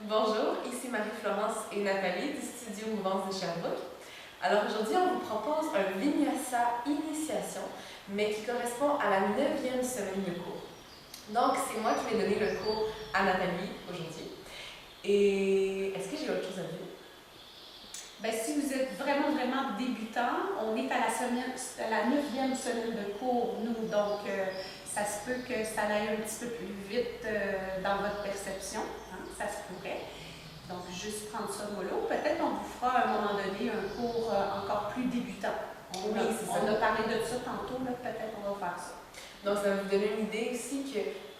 Bonjour, ici Marie-Florence et Nathalie du studio Mouvance de Sherbrooke. Alors aujourd'hui, on vous propose un Vinyasa Initiation, mais qui correspond à la 9e semaine de cours. Donc, c'est moi qui vais donner le cours à Nathalie aujourd'hui. Et est-ce que j'ai autre chose à dire? Bien, si vous êtes vraiment débutant, on est à la 9e semaine de cours, nous, donc ça se peut que ça aille un petit peu plus vite dans votre perception, hein, ça se pourrait. Donc, juste prendre ça mollo. Peut-être on vous fera à un moment donné un cours encore plus débutant. On a parlé de ça tantôt, peut-être on va faire ça. Donc, ça va vous donner une idée aussi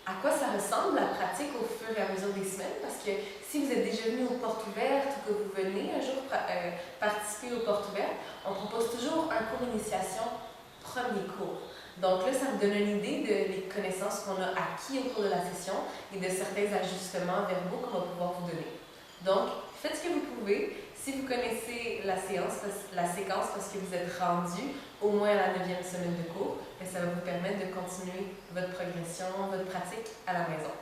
à quoi ça ressemble la pratique au fur et à mesure des semaines, parce que si vous êtes déjà venu aux portes ouvertes ou que vous venez un jour participer aux portes ouvertes, on propose toujours un cours d'initiation premier cours. Donc là, ça vous donne une idée des connaissances qu'on a acquis au cours de la session et de certains ajustements verbaux qu'on va pouvoir vous donner. Donc, faites ce que vous pouvez. Si vous connaissez la séquence parce que vous êtes rendu au moins à la 9e semaine de cours, ça va vous permettre de continuer votre progression, votre pratique à la maison.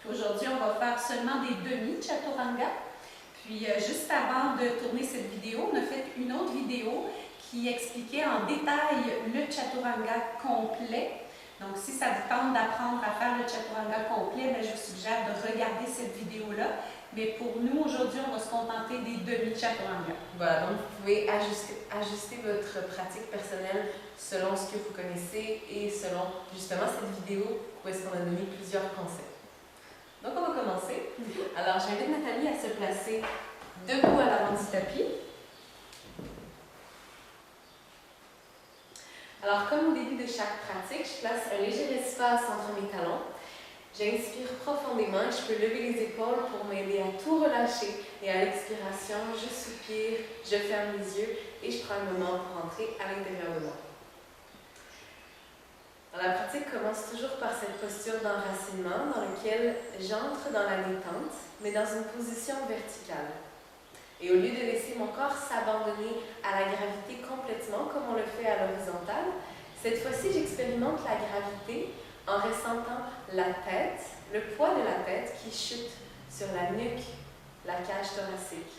Aujourd'hui, on va faire seulement des demi-chaturanga. Puis, juste avant de tourner cette vidéo, on a fait une autre vidéo qui expliquait en détail le chaturanga complet. Donc, si ça vous tente d'apprendre à faire le chaturanga complet, je vous suggère de regarder cette vidéo-là. Mais pour nous, aujourd'hui, on va se contenter des demi-chaturanga. Voilà, donc vous pouvez ajuster votre pratique personnelle selon ce que vous connaissez et selon justement cette vidéo où est-ce qu'on a donné plusieurs concepts. Donc, on va commencer. Alors, j'invite Nathalie à se placer debout à l'avant du tapis. Alors, comme au début de chaque pratique, je place un léger espace entre mes talons. J'inspire profondément et je peux lever les épaules pour m'aider à tout relâcher. Et à l'expiration, je soupire, je ferme les yeux et je prends un moment pour entrer à l'intérieur de moi. Alors, la pratique commence toujours par cette posture d'enracinement dans laquelle j'entre dans la détente, mais dans une position verticale. Et au lieu de laisser mon corps s'abandonner à la gravité complètement comme on le fait à l'horizontale, cette fois-ci, j'expérimente la gravité en ressentant la tête, le poids de la tête qui chute sur la nuque, la cage thoracique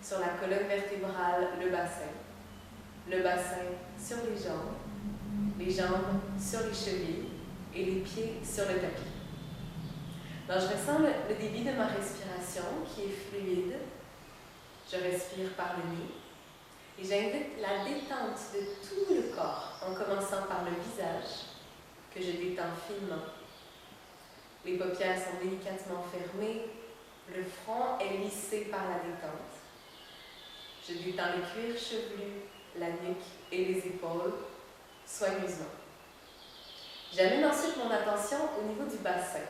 sur la colonne vertébrale, le bassin sur les jambes sur les chevilles et les pieds sur le tapis. Alors, je ressens le débit de ma respiration qui est fluide. Je respire par le nez. Et j'invite la détente de tout le corps, en commençant par le visage, que je détends finement. Les paupières sont délicatement fermées, le front est lissé par la détente. Je détends le cuir chevelu, la nuque et les épaules, soigneusement. J'amène ensuite mon attention au niveau du bassin.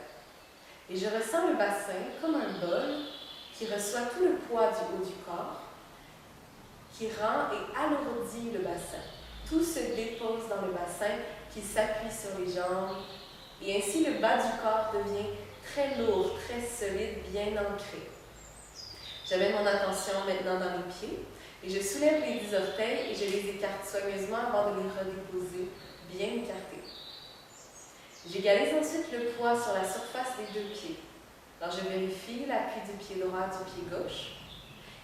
Et je ressens le bassin comme un bol qui reçoit tout le poids du haut du corps, qui rend et alourdit le bassin. Tout se dépose dans le bassin qui s'appuie sur les jambes et ainsi le bas du corps devient très lourd, très solide, bien ancré. J'amène mon attention maintenant dans les pieds et je soulève les 10 orteils et je les écarte soigneusement avant de les redéposer bien écartés. J'égalise ensuite le poids sur la surface des 2 pieds. Alors je vérifie l'appui du pied droit du pied gauche.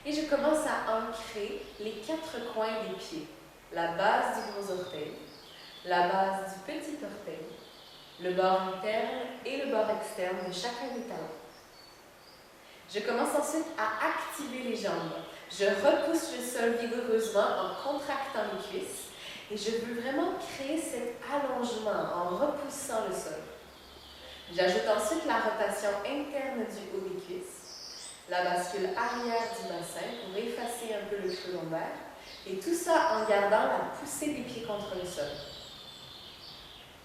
Et je commence à ancrer les 4 coins des pieds, la base du gros orteil, la base du petit orteil, le bord interne et le bord externe de chacun des talons. Je commence ensuite à activer les jambes. Je repousse le sol vigoureusement en contractant les cuisses et je veux vraiment créer cet allongement en repoussant le sol. J'ajoute ensuite la rotation interne du haut des cuisses, la bascule arrière du bassin pour effacer un peu le creux lombaire, et tout ça en gardant la poussée des pieds contre le sol.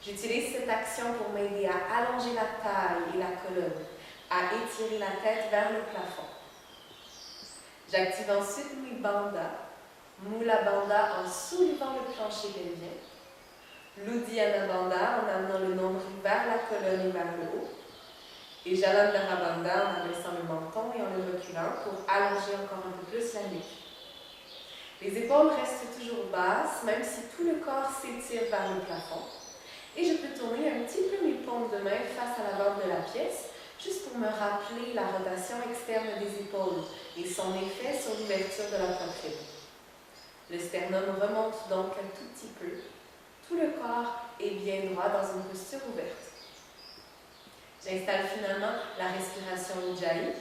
J'utilise cette action pour m'aider à allonger la taille et la colonne, à étirer la tête vers le plafond. J'active ensuite mes bandhas, Mula Bandha en soulevant le plancher pelvien, l'Uddiyana Bandha en amenant le nombril vers la colonne et vers le haut, et Jalandhara Bandha en abaissant le menton et en le reculant pour allonger encore un peu plus la nuque. Les épaules restent toujours basses, même si tout le corps s'étire vers le plafond. Et je peux tourner un petit peu mes paumes de main face à l'avant de la pièce juste pour me rappeler la rotation externe des épaules et son effet sur l'ouverture de la poitrine. Le sternum remonte donc un tout petit peu. Tout le corps est bien droit dans une posture ouverte. J'installe finalement la respiration Ujjayi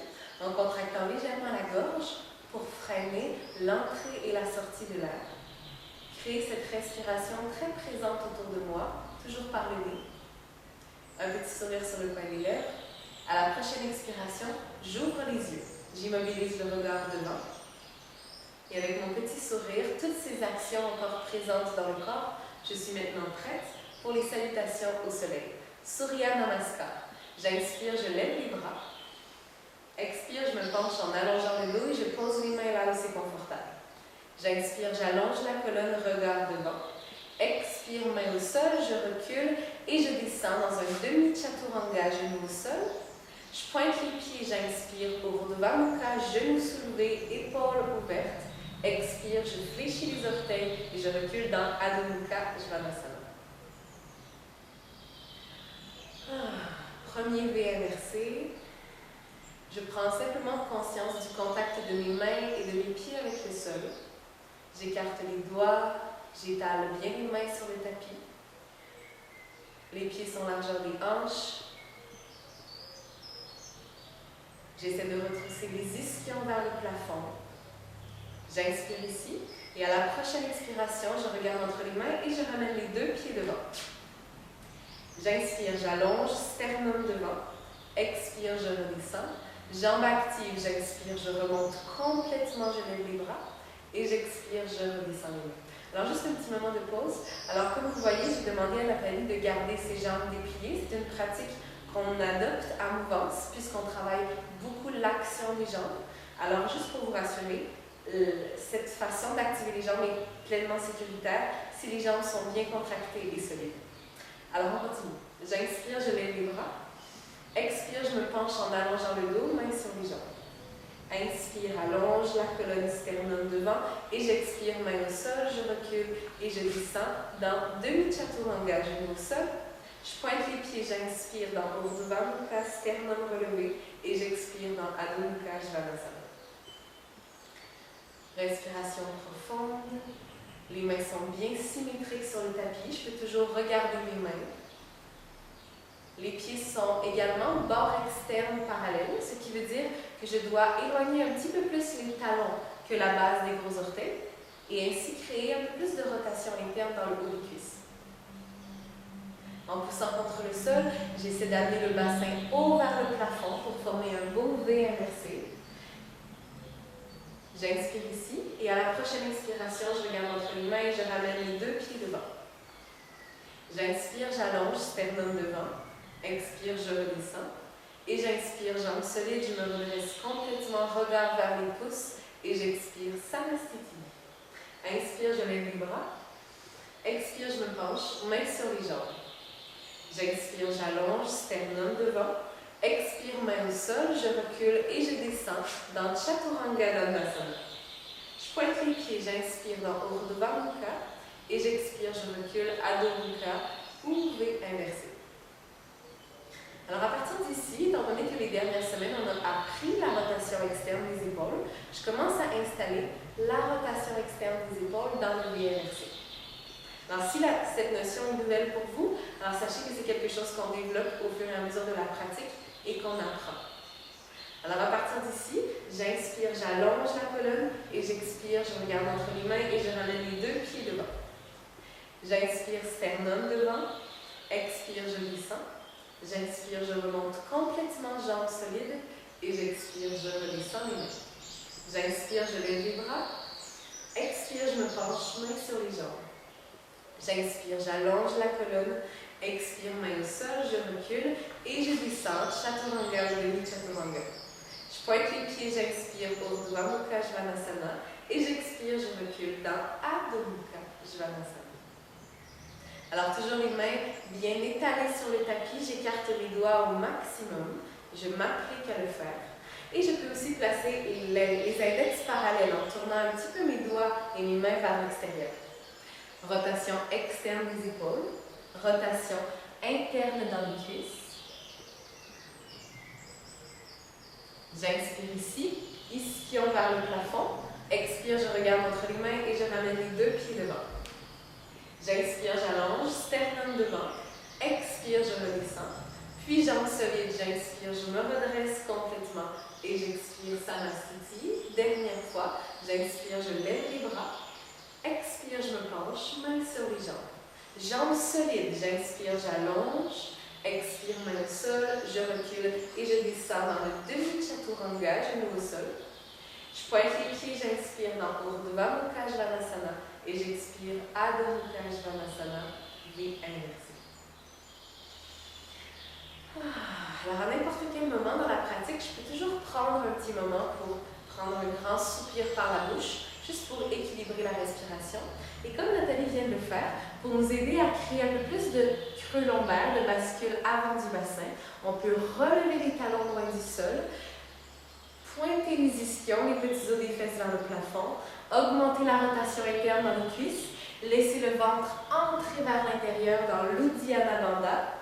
en contractant légèrement la gorge pour freiner l'entrée et la sortie de l'air. Créer cette respiration très présente autour de moi, toujours par le nez. Un petit sourire sur le coin des lèvres. À la prochaine expiration, j'ouvre les yeux. J'immobilise le regard devant. Et avec mon petit sourire, toutes ces actions encore présentes dans le corps, je suis maintenant prête pour les salutations au soleil. Surya Namaskar. J'inspire, je lève les bras. Expire, je me penche en allongeant le dos et je pose les mains là où c'est confortable. J'inspire, j'allonge la colonne, regard devant. Expire, main au sol, je recule et je descends dans un demi-chaturanga, genou au sol. Je pointe les pieds, j'inspire, Urdhva Mukha, genoux soulevés, épaules ouvertes. Expire, je fléchis les orteils et je recule dans Adho Mukha Svanasana. Premier V inversé. Je prends simplement conscience du contact de mes mains et de mes pieds avec le sol. J'écarte les doigts, j'étale bien les mains sur le tapis. Les pieds sont largeur des hanches. J'essaie de retrousser les ischions vers le plafond. J'inspire ici et à la prochaine expiration, je regarde entre les mains et je ramène les deux pieds devant. J'inspire, j'allonge, sternum devant. Expire, je redescends. Jambes actives, j'inspire, je remonte complètement, je lève les bras. Et j'expire, je redescends les mains. Alors, juste un petit moment de pause. Alors, comme vous voyez, j'ai demandé à Nathalie de garder ses jambes dépliées. C'est une pratique qu'on adopte à mouvance, puisqu'on travaille beaucoup l'action des jambes. Alors, juste pour vous rassurer, cette façon d'activer les jambes est pleinement sécuritaire si les jambes sont bien contractées et solides. Alors, on continue. J'inspire, je lève les bras. Expire, je me penche en allongeant le dos, mains sur les jambes. Inspire, allonge la colonne, sternum devant. Et j'expire, main au sol, je recule et je descends dans demi-chaturanga, genou au sol. Je pointe les pieds, j'inspire dans Urdhva Mukha, sternum relevé. Et j'expire dans Adho Mukha Svanasana. Respiration profonde. Les mains sont bien symétriques sur le tapis. Je peux toujours regarder les mains. Les pieds sont également bord externe parallèle, ce qui veut dire que je dois éloigner un petit peu plus les talons que la base des gros orteils et ainsi créer un peu plus de rotation interne dans le haut des cuisses. En poussant contre le sol, j'essaie d'amener le bassin haut vers le plafond pour former un beau V inversé. J'inspire ici et à la prochaine expiration, je regarde entre les mains et je ramène les deux pieds devant. J'inspire, j'allonge, sternum devant. Expire, je redescends. Et j'inspire, jambes solides, je me redresse complètement, regard vers les pouces. Et j'expire, Samastiti. Inspire, je lève les bras. Expire, je me penche, mains sur les jambes. J'inspire, j'allonge, sternum devant. Expire, main au sol, je recule et je descends dans Chaturanga Dandasana. Je pointe les pieds, j'inspire dans Urdhva Mukha et j'expire, je recule, Adho Mukha ou V inversé. Alors à partir d'ici, étant donné que les dernières semaines, on a appris la rotation externe des épaules, je commence à installer la rotation externe des épaules dans le V inversé. Alors si cette notion est nouvelle pour vous, alors sachez que c'est quelque chose qu'on développe au fur et à mesure de la pratique et qu'on apprend. Alors à partir d'ici, j'inspire, j'allonge la colonne et j'expire, je regarde entre les mains et je ramène les deux pieds devant. J'inspire, sternum devant, expire, je descends. J'inspire, je remonte complètement, jambes solides et j'expire, je redescends les mains. J'inspire, je lève les bras. Expire, je me penche, mains sur les jambes. J'inspire, j'allonge la colonne. Expire, main au sol, je recule et je descends, Chaturanga, demi-chaturanga. Je pointe les pieds, j'inspire, Urdhva Mukha Svanasana et j'expire, je recule dans Adho Mukha Svanasana. Alors toujours les mains bien étalées sur le tapis, j'écarte les doigts au maximum, je m'applique à le faire. Et je peux aussi placer les index parallèles en tournant un petit peu mes doigts et mes mains vers l'extérieur. Rotation externe des épaules. Rotation interne dans les cuisses. J'inspire ici, ischion vers le plafond. Expire, je regarde entre les mains et je ramène les deux pieds devant. J'inspire, j'allonge, sternum devant. Expire, je redescends. Puis jambes solides, j'inspire, je me redresse complètement et j'expire, Samastiti. Dernière fois, j'inspire, je lève les bras. Expire, je me penche, main sur les jambes. Jambes solides, j'inspire, j'allonge. Expire, main au sol, je recule et je descends dans le demi-chaturanga, genou au sol. Je pointe les pieds, j'inspire dans Urdhva Mukha Svanasana et j'expire Adho Mukha Svanasana, V inversé. Alors, à n'importe quel moment dans la pratique, je peux toujours prendre un petit moment pour prendre un grand soupir par la bouche, juste pour équilibrer la respiration. Et comme Nathalie vient de le faire, pour nous aider à créer un peu plus de creux lombaire, de bascule avant du bassin, on peut relever les talons loin du sol, pointer les ischions, les petits os des fesses vers le plafond, augmenter la rotation interne dans les cuisses, laisser le ventre entrer vers l'intérieur dans l'Uddiyana Bandha.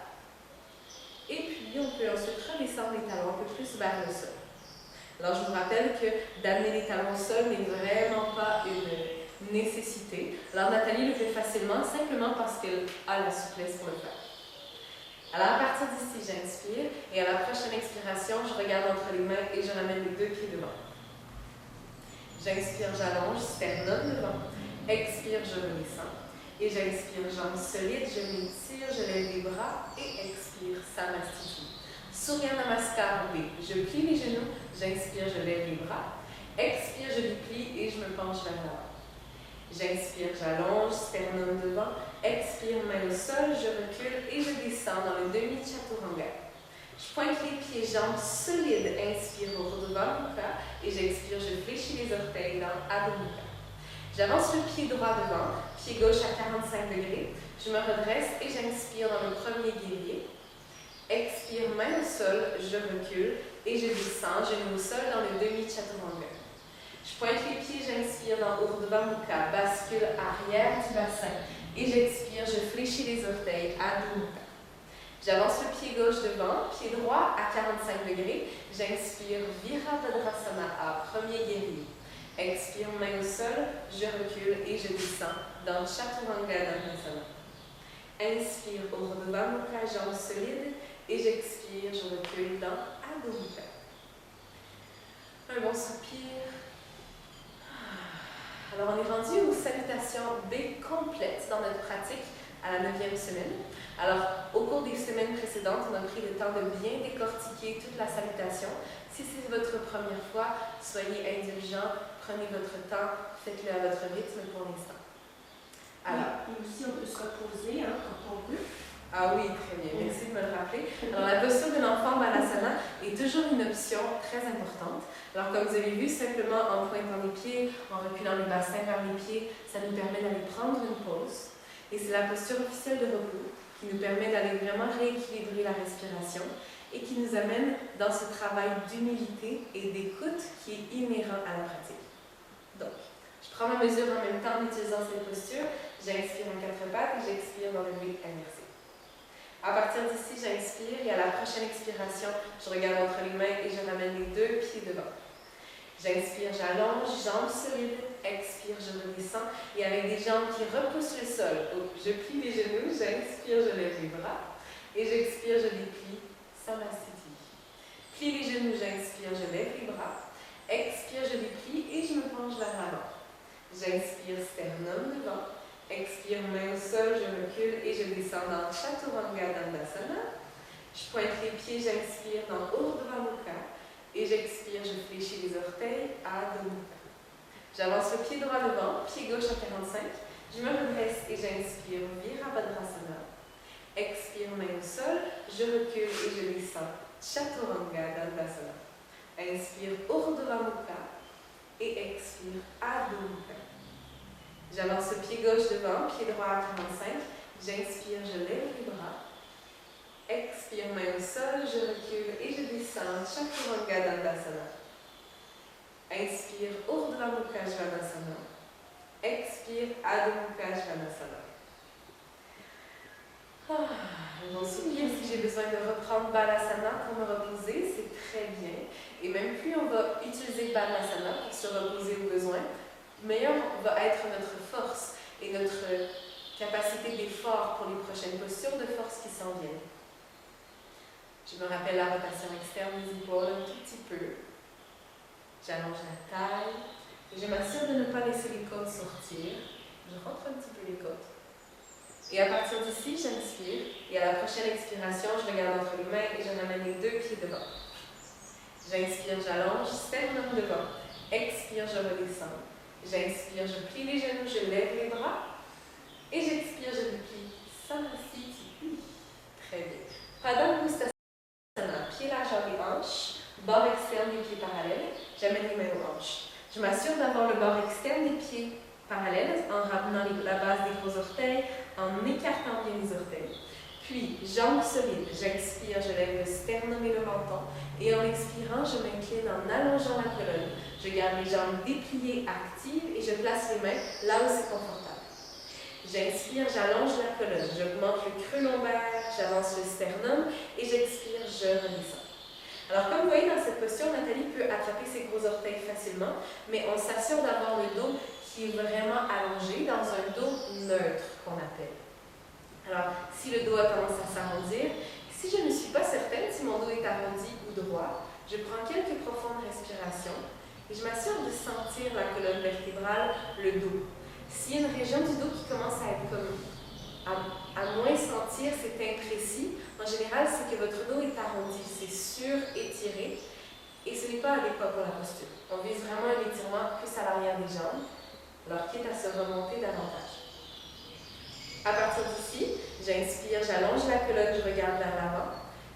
Et puis, on peut ensuite redescendre les talons un peu plus vers le sol. Alors, je vous rappelle que d'amener les talons au sol n'est vraiment pas une nécessité. Alors, Nathalie le fait facilement, simplement parce qu'elle a la souplesse pour le faire. Alors, à partir d'ici, j'inspire et à la prochaine expiration, je regarde entre les mains et je ramène les deux pieds devant. J'inspire, j'allonge, sternum devant. Expire, je redescends. Et j'inspire, jambes solides, je m'étire, je lève les bras et expire, Samastiti. Surya Namaskar V. Je plie les genoux, j'inspire, je lève les bras. Expire, je déplie et je me penche vers l'avant. J'inspire, j'allonge, sternum devant. Expire, main au sol, je recule et je descends dans le demi-chaturanga. Je pointe les pieds, jambes solides. Inspire, Urdhva Mukha et j'expire, je fléchis les orteils dans Adho Mukha. J'avance le pied droit devant, pied gauche à 45 degrés. Je me redresse et j'inspire dans le premier guerrier. Expire, main au sol, je recule et je descends, genou au sol dans le demi-chaturanga. Je pointe les pieds, j'inspire dans Urdhva Mukha, bascule arrière du bassin. Et j'expire, je fléchis les orteils, Adho Mukha. J'avance le pied gauche devant, pied droit à 45 degrés. J'inspire, Virabhadrasana à premier guerrier. Expire, main au sol, je recule et je descends dans Chaturanga Dandasana. Inspire, Urdhva Mukha, jambes solides, et j'expire, je recule dans Adho Mukha. Un bon soupir. Alors, on est rendu aux salutations B complètes dans notre pratique à la 9e semaine. Alors, au cours des semaines précédentes, on a pris le temps de bien décortiquer toute la salutation. Si c'est votre première fois, soyez indulgents, prenez votre temps, faites-le à votre rythme pour l'instant. Alors, et aussi, on peut se reposer quand on veut. Ah oui, très bien. Merci de me le rappeler. Alors, la posture de l'enfant Balasana est toujours une option très importante. Alors, comme vous avez vu, simplement en pointant les pieds, en reculant le bassin vers les pieds, ça nous permet d'aller prendre une pause. Et c'est la posture officielle de repos qui nous permet d'aller vraiment rééquilibrer la respiration et qui nous amène dans ce travail d'humilité et d'écoute qui est inhérent à la pratique. Donc, je prends ma mesure en même temps en utilisant cette posture. J'inspire en 4 pattes et j'expire dans le V inversé. À partir d'ici, j'inspire et à la prochaine expiration, je regarde entre les mains et je ramène les deux pieds devant. J'inspire, j'allonge, jambes solides. Expire, je redescends et avec des jambes qui repoussent le sol. Je plie les genoux, j'inspire, je lève les bras et j'expire, je déplie, Samastiti. Plie les genoux, j'inspire, je lève les bras. Expire, je déplie et je me penche vers l'avant. J'inspire, sternum devant. Expire, main au sol, je recule et je descends dans Chaturanga Dandasana. Je pointe les pieds, j'inspire dans Urdhva Mukha et j'expire, je fléchis les orteils, Adho Mukha. J'avance le pied droit devant, pied gauche à 45. Je me redresse et j'inspire, Virabhadrasana. Expire, main au sol, je recule et je descends, Chaturanga Dandasana. Inspire, Urdhva Mukha et expire, Adho Mukha. J'avance le pied gauche devant, pied droit à 45. J'inspire, je lève les bras. Expire, main au sol, je recule et je descends, Chaturanga Dandasana. Inspire, Urdhva Mukha Svanasana. Expire, Adho Mukha Svanasana. Un bon soupir. Si j'ai besoin de reprendre Balasana pour me reposer, c'est très bien. Et même plus on va utiliser Padmasana pour se reposer au besoin, meilleure va être notre force et notre capacité d'effort pour les prochaines postures de force qui s'en viennent. Je me rappelle la rotation externe des épaules un tout petit peu. J'allonge la taille. Et je m'assure de ne pas laisser les côtes sortir. Je rentre un petit peu les côtes. Et à partir d'ici, j'inspire. Et à la prochaine expiration, je regarde entre les mains et je ramène les deux pieds devant. J'inspire, j'allonge, sternum devant. Expire, je redescends. J'inspire, je plie les genoux, je lève les bras. Et j'expire, je déplie. Samasthiti. Très bien. Padangustasana. Pied large vers les hanches. Bord externe des pieds parallèles. J'amène les mains aux hanches. Je m'assure d'avoir le bord externe des pieds parallèles en ramenant la base des gros orteils, en écartant bien les orteils. Puis, jambes solides. J'expire, je lève le sternum et le menton. Et en expirant, je m'incline en allongeant la colonne. Je garde les jambes dépliées, actives, et je place les mains là où c'est confortable. J'inspire, j'allonge la colonne. J'augmente le creux lombaire, j'avance le sternum, et j'expire, je redescends. Alors, comme vous voyez dans cette posture, Nathalie peut attraper ses gros orteils facilement, mais on s'assure d'avoir le dos qui est vraiment allongé dans un dos neutre qu'on appelle. Alors, si le dos a tendance à s'arrondir, si je ne suis pas certaine si mon dos est arrondi ou droit, je prends quelques profondes respirations et je m'assure de sentir la colonne vertébrale, le dos. S'il y a une région du dos qui commence à être comme à moins sentir, c'est imprécis, en général, c'est que votre dos est arrondi, c'est surétiré et ce n'est pas adéquat pour la posture. On vise vraiment un étirement plus à l'arrière des jambes, alors quitte à se remonter davantage. À partir d'ici, j'inspire, j'allonge la colonne, je regarde vers l'avant.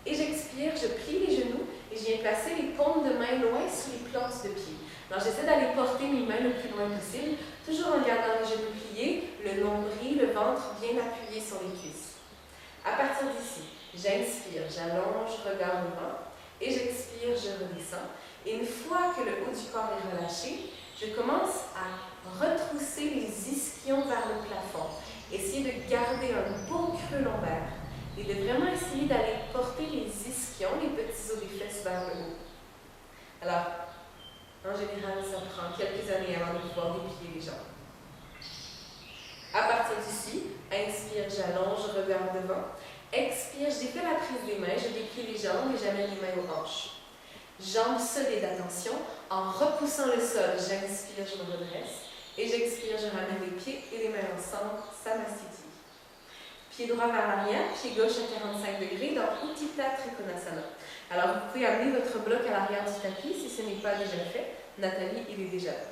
Et j'expire, je plie les genoux et je viens placer les paumes de main loin sur les plantes de pied. Alors j'essaie d'aller porter mes mains le plus loin possible, toujours en gardant les genoux pliés, le nombril, le ventre bien appuyé sur les cuisses. À partir d'ici, j'inspire, j'allonge, regarde devant. Et j'expire, je redescends. Et une fois que le haut du corps est relâché, je commence à retrousser les ischions vers le plafond. Essayer de garder un beau creux lombaire et de vraiment essayer d'aller porter les ischions, les petits os des fesses vers le haut. Alors, en général, ça prend quelques années avant de pouvoir déplier les jambes. À partir d'ici, inspire, j'allonge, je regarde devant. Expire, je défais la prise des mains, je déplie les jambes et j'amène les mains aux hanches. Jambes solides, attention. En repoussant le sol, j'inspire, je me redresse. Et j'expire, je ramène les pieds et les mains ensemble, Samasthiti. Pied droit vers l'arrière, pied gauche à 45 degrés dans Utthita Trikonasana. Alors, vous pouvez amener votre bloc à l'arrière du tapis si ce n'est pas déjà fait. Nathalie, il est déjà là.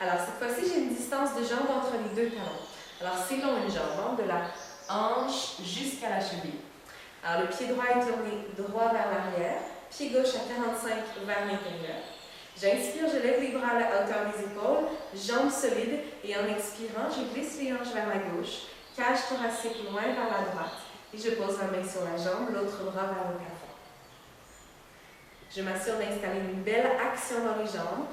Alors, cette fois-ci, j'ai une distance de jambe entre les deux talons. Alors, c'est long une jambe, de la hanche jusqu'à la cheville. Alors, le pied droit est tourné droit vers l'arrière, pied gauche à 45 vers l'intérieur. J'inspire, je lève les bras à la hauteur des épaules, jambes solides, et en expirant, je glisse les hanches vers la gauche, cage thoracique loin vers la droite, et je pose la main sur la jambe, l'autre bras vers le plafond. Je m'assure d'installer une belle action dans les jambes,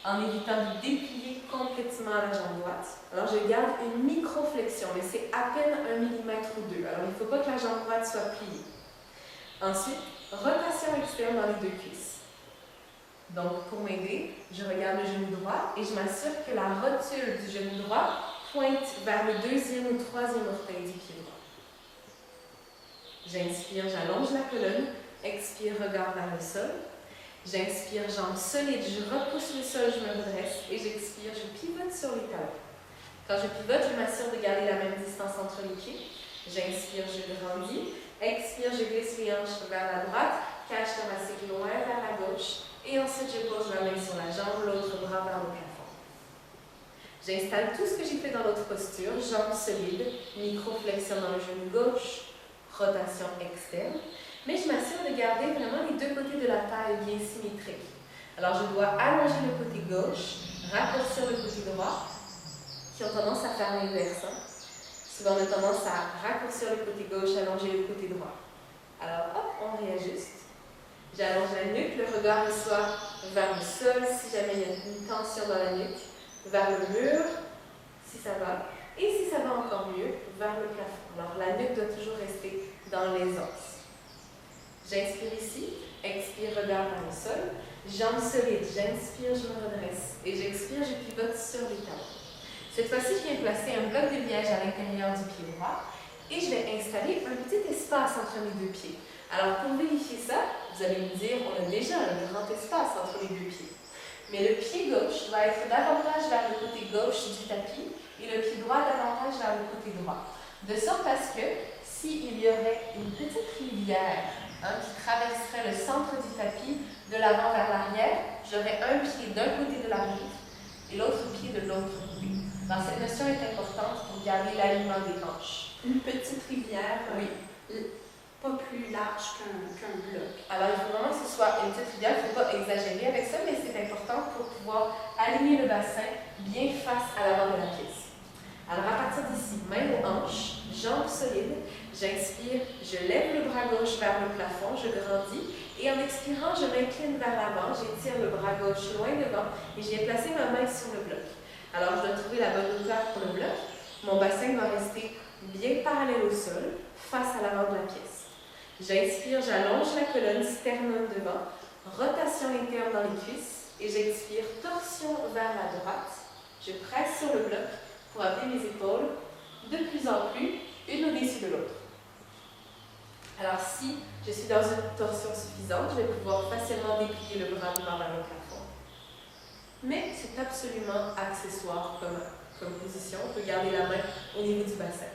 en évitant de déplier complètement la jambe droite. Alors, je garde une micro-flexion, mais c'est à peine 1 mm ou 2. Alors, il ne faut pas que la jambe droite soit pliée. Ensuite, rotation externe dans les deux cuisses. Donc, pour m'aider, je regarde le genou droit et je m'assure que la rotule du genou droit pointe vers le deuxième ou troisième orteil du pied droit. J'inspire, j'allonge la colonne. Expire, regard vers le sol. J'inspire, jambes solides, je repousse le sol, je me redresse. Et j'expire, je pivote sur les talons. Quand je pivote, je m'assure de garder la même distance entre les pieds. J'inspire, je grandis. Expire, je glisse les hanches vers la droite. Cage thoracique loin vers la gauche. Et ensuite, je pose ma main sur la jambe, l'autre bras vers le plafond. J'installe tout ce que j'ai fait dans l'autre posture. Jambes solides, micro-flexion dans le genou gauche, rotation externe. Mais je m'assure de garder vraiment les deux côtés de la taille bien symétriques. Alors, je dois allonger le côté gauche, raccourcir le côté droit, qui ont tendance à faire l'inverse. Souvent, on a tendance à raccourcir le côté gauche, allonger le côté droit. Alors, hop, on réajuste. J'allonge la nuque, le regard soit vers le sol si jamais il y a une tension dans la nuque, vers le mur si ça va, et si ça va encore mieux, vers le plafond. Alors la nuque doit toujours rester dans les os. J'inspire ici, expire, regard vers le sol. Jambes solides, j'inspire, je me redresse. Et j'expire, je pivote sur les talons. Cette fois-ci, je viens placer un bloc de liège à l'intérieur du pied droit et je vais installer un petit espace entre mes deux pieds. Alors, pour vérifier ça, vous allez me dire, on a déjà un grand espace entre les deux pieds. Mais le pied gauche va être davantage vers le côté gauche du tapis et le pied droit davantage vers le côté droit. De sorte à ce que, s'il y aurait une petite rivière qui traverserait le centre du tapis de l'avant vers l'arrière, j'aurais un pied d'un côté de la rive et l'autre pied de l'autre côté. Alors, cette notion est importante pour garder l'alignement des hanches. Une petite rivière, oui. Pas plus large qu'un bloc. Alors, il faut vraiment que ce soit une petite rivière, il ne faut pas exagérer avec ça, mais c'est important pour pouvoir aligner le bassin bien face à l'avant de la pièce. Alors, à partir d'ici, main aux hanches, jambes solides, j'inspire, je lève le bras gauche vers le plafond, je grandis, et en expirant, je m'incline vers l'avant, j'étire le bras gauche loin devant, et je viens placer ma main sur le bloc. Alors, je dois trouver la bonne hauteur pour le bloc. Mon bassin va rester bien parallèle au sol, face à l'avant de la pièce. J'inspire, j'allonge la colonne, sternum devant, rotation interne dans les cuisses, et j'expire, torsion vers la droite. Je presse sur le bloc pour amener mes épaules de plus en plus, une au-dessus de l'autre. Alors, si je suis dans une torsion suffisante, je vais pouvoir facilement déplier le bras devant vers le plafond. Mais c'est absolument accessoire comme position. On peut garder la main au niveau du bassin.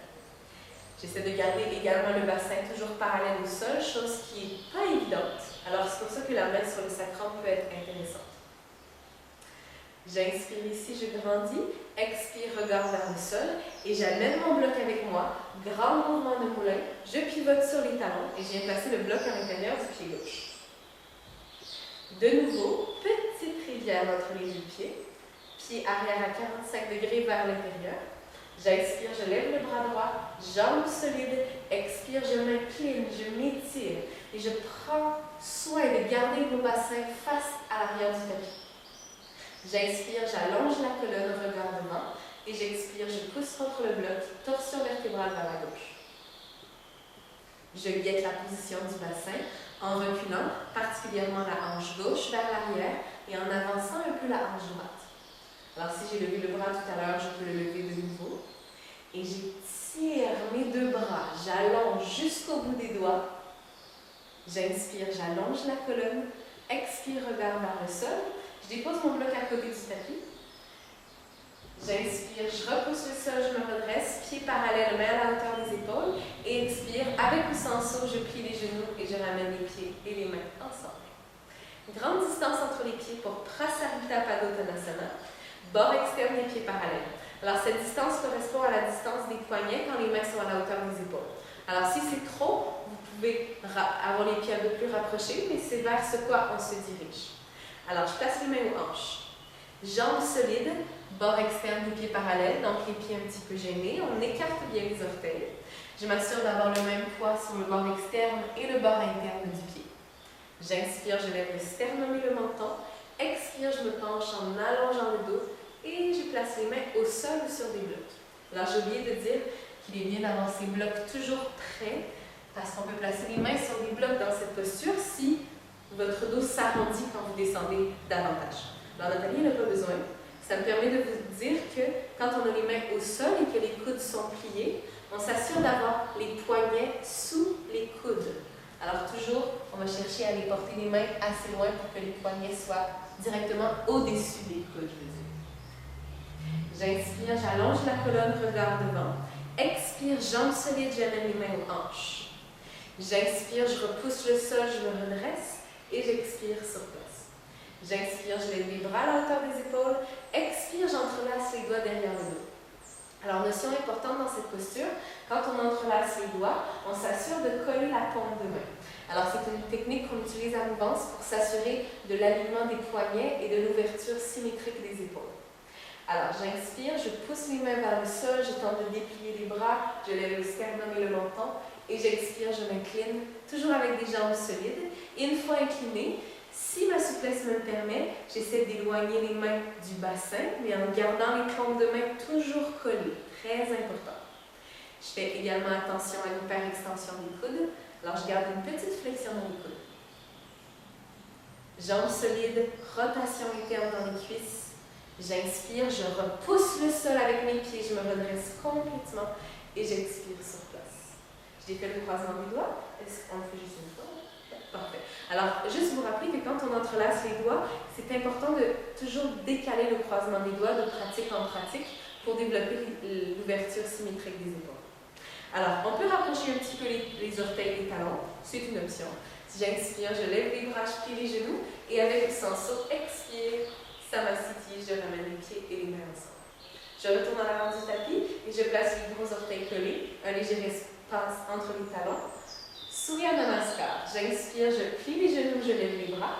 J'essaie de garder également le bassin toujours parallèle au sol, chose qui n'est pas évidente. Alors, c'est pour ça que la main sur le sacrum peut être intéressante. J'inspire ici, je grandis, expire, regard vers le sol, et j'amène mon bloc avec moi. Grand mouvement de moulin, je pivote sur les talons et je viens placer le bloc à l'intérieur du pied gauche. De nouveau, petite rivière entre les deux pieds, pied arrière à 45 degrés vers l'intérieur. J'inspire, je lève le bras droit, jambes solides, expire, je m'incline, je m'étire et je prends soin de garder mon bassin face à l'arrière du tapis. J'inspire, j'allonge la colonne, regard devant et j'expire, je pousse contre le bloc, torsion vertébrale vers la gauche. Je guette la position du bassin en reculant, particulièrement la hanche gauche vers l'arrière et en avançant un peu la hanche droite. Alors, si j'ai levé le bras tout à l'heure, je peux le lever de nouveau. Et j'étire mes deux bras, j'allonge jusqu'au bout des doigts. J'inspire, j'allonge la colonne. Expire, regard vers le sol. Je dépose mon bloc à côté du tapis. J'inspire, je repousse le sol, je me redresse, pieds parallèles, main à la hauteur des épaules. Et expire, avec ou sans saut, je plie les genoux et je ramène les pieds et les mains ensemble. Grande distance entre les pieds pour Prasarita Padottanasana. Bord externe des pieds parallèles. Alors, cette distance correspond à la distance des poignets quand les mains sont à la hauteur des épaules. Alors, si c'est trop, vous pouvez avoir les pieds un peu plus rapprochés, mais c'est vers ce quoi on se dirige. Alors, je place les mains aux hanches. Jambes solides, bord externe des pieds parallèles, donc les pieds un petit peu gênés. On écarte bien les orteils. Je m'assure d'avoir le même poids sur le bord externe et le bord interne du pied. J'inspire, je lève le sternum et le menton. Expire, je me penche en allongeant le dos. Et je place les mains au sol ou sur des blocs. Alors, j'ai oublié de dire qu'il est bien d'avoir ces blocs toujours prêts, parce qu'on peut placer les mains sur des blocs dans cette posture si votre dos s'arrondit quand vous descendez davantage. Alors, Nathalie n'a pas besoin. Ça me permet de vous dire que quand on a les mains au sol et que les coudes sont pliés, on s'assure d'avoir les poignets sous les coudes. Alors, toujours, on va chercher à les porter les mains assez loin pour que les poignets soient directement au-dessus des coudes, je veux dire. J'inspire, j'allonge la colonne, regard devant. Expire, jambes solides, j'amène les mains aux hanches. J'inspire, je repousse le sol, je me redresse et j'expire sur place. J'inspire, je lève les bras à la hauteur des épaules. Expire, j'entrelace les doigts derrière le dos. Alors, notion importante dans cette posture, quand on entrelace les doigts, on s'assure de coller la paume de main. Alors, c'est une technique qu'on utilise à mouvance pour s'assurer de l'alignement des poignets et de l'ouverture symétrique des épaules. Alors, j'inspire, je pousse les mains vers le sol, je tente de déplier les bras, je lève le sternum et le menton, et j'expire, je m'incline, toujours avec des jambes solides. Et une fois inclinée, si ma souplesse me le permet, j'essaie d'éloigner les mains du bassin, mais en gardant les paumes de main toujours collées. Très important. Je fais également attention à l'hyperextension des coudes. Alors, je garde une petite flexion dans les coudes. Jambes solides, rotation interne dans les cuisses. J'inspire, je repousse le sol avec mes pieds, je me redresse complètement et j'expire sur place. Je défais le croisement des doigts. Est-ce qu'on le fait juste une fois? Parfait. Alors, juste vous rappeler que quand on entrelace les doigts, c'est important de toujours décaler le croisement des doigts de pratique en pratique pour développer l'ouverture symétrique des épaules. Alors, on peut rapprocher un petit peu les orteils des talons, c'est une option. Si j'inspire, je lève les bras, je plie les genoux et avec le senso, expire, Samasthiti, je ramène les pieds et les mains ensemble. Je retourne en avant du tapis et je place les gros orteils collés, un léger espace entre les talons. Surya Namaskar. J'inspire, je plie les genoux, je lève les bras.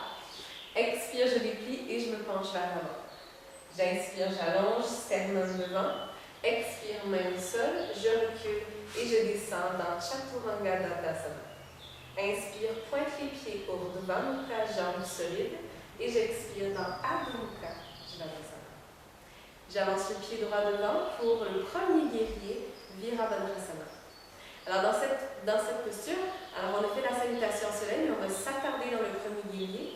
Expire, je déplie et je me penche vers l'avant. J'inspire, j'allonge, sternum devant. Expire, main au sol, je recule et je descends dans Chaturanga Dandasana. Inspire, pointe les pieds pour Urdhva Mukha, jambes solides. Et j'expire dans Adho Mukha Svanasana. J'avance le pied droit devant pour le premier guerrier, Virabhadrasana. Alors, dans cette posture, alors on a fait la salutation au soleil, mais on va s'attarder dans le premier guerrier.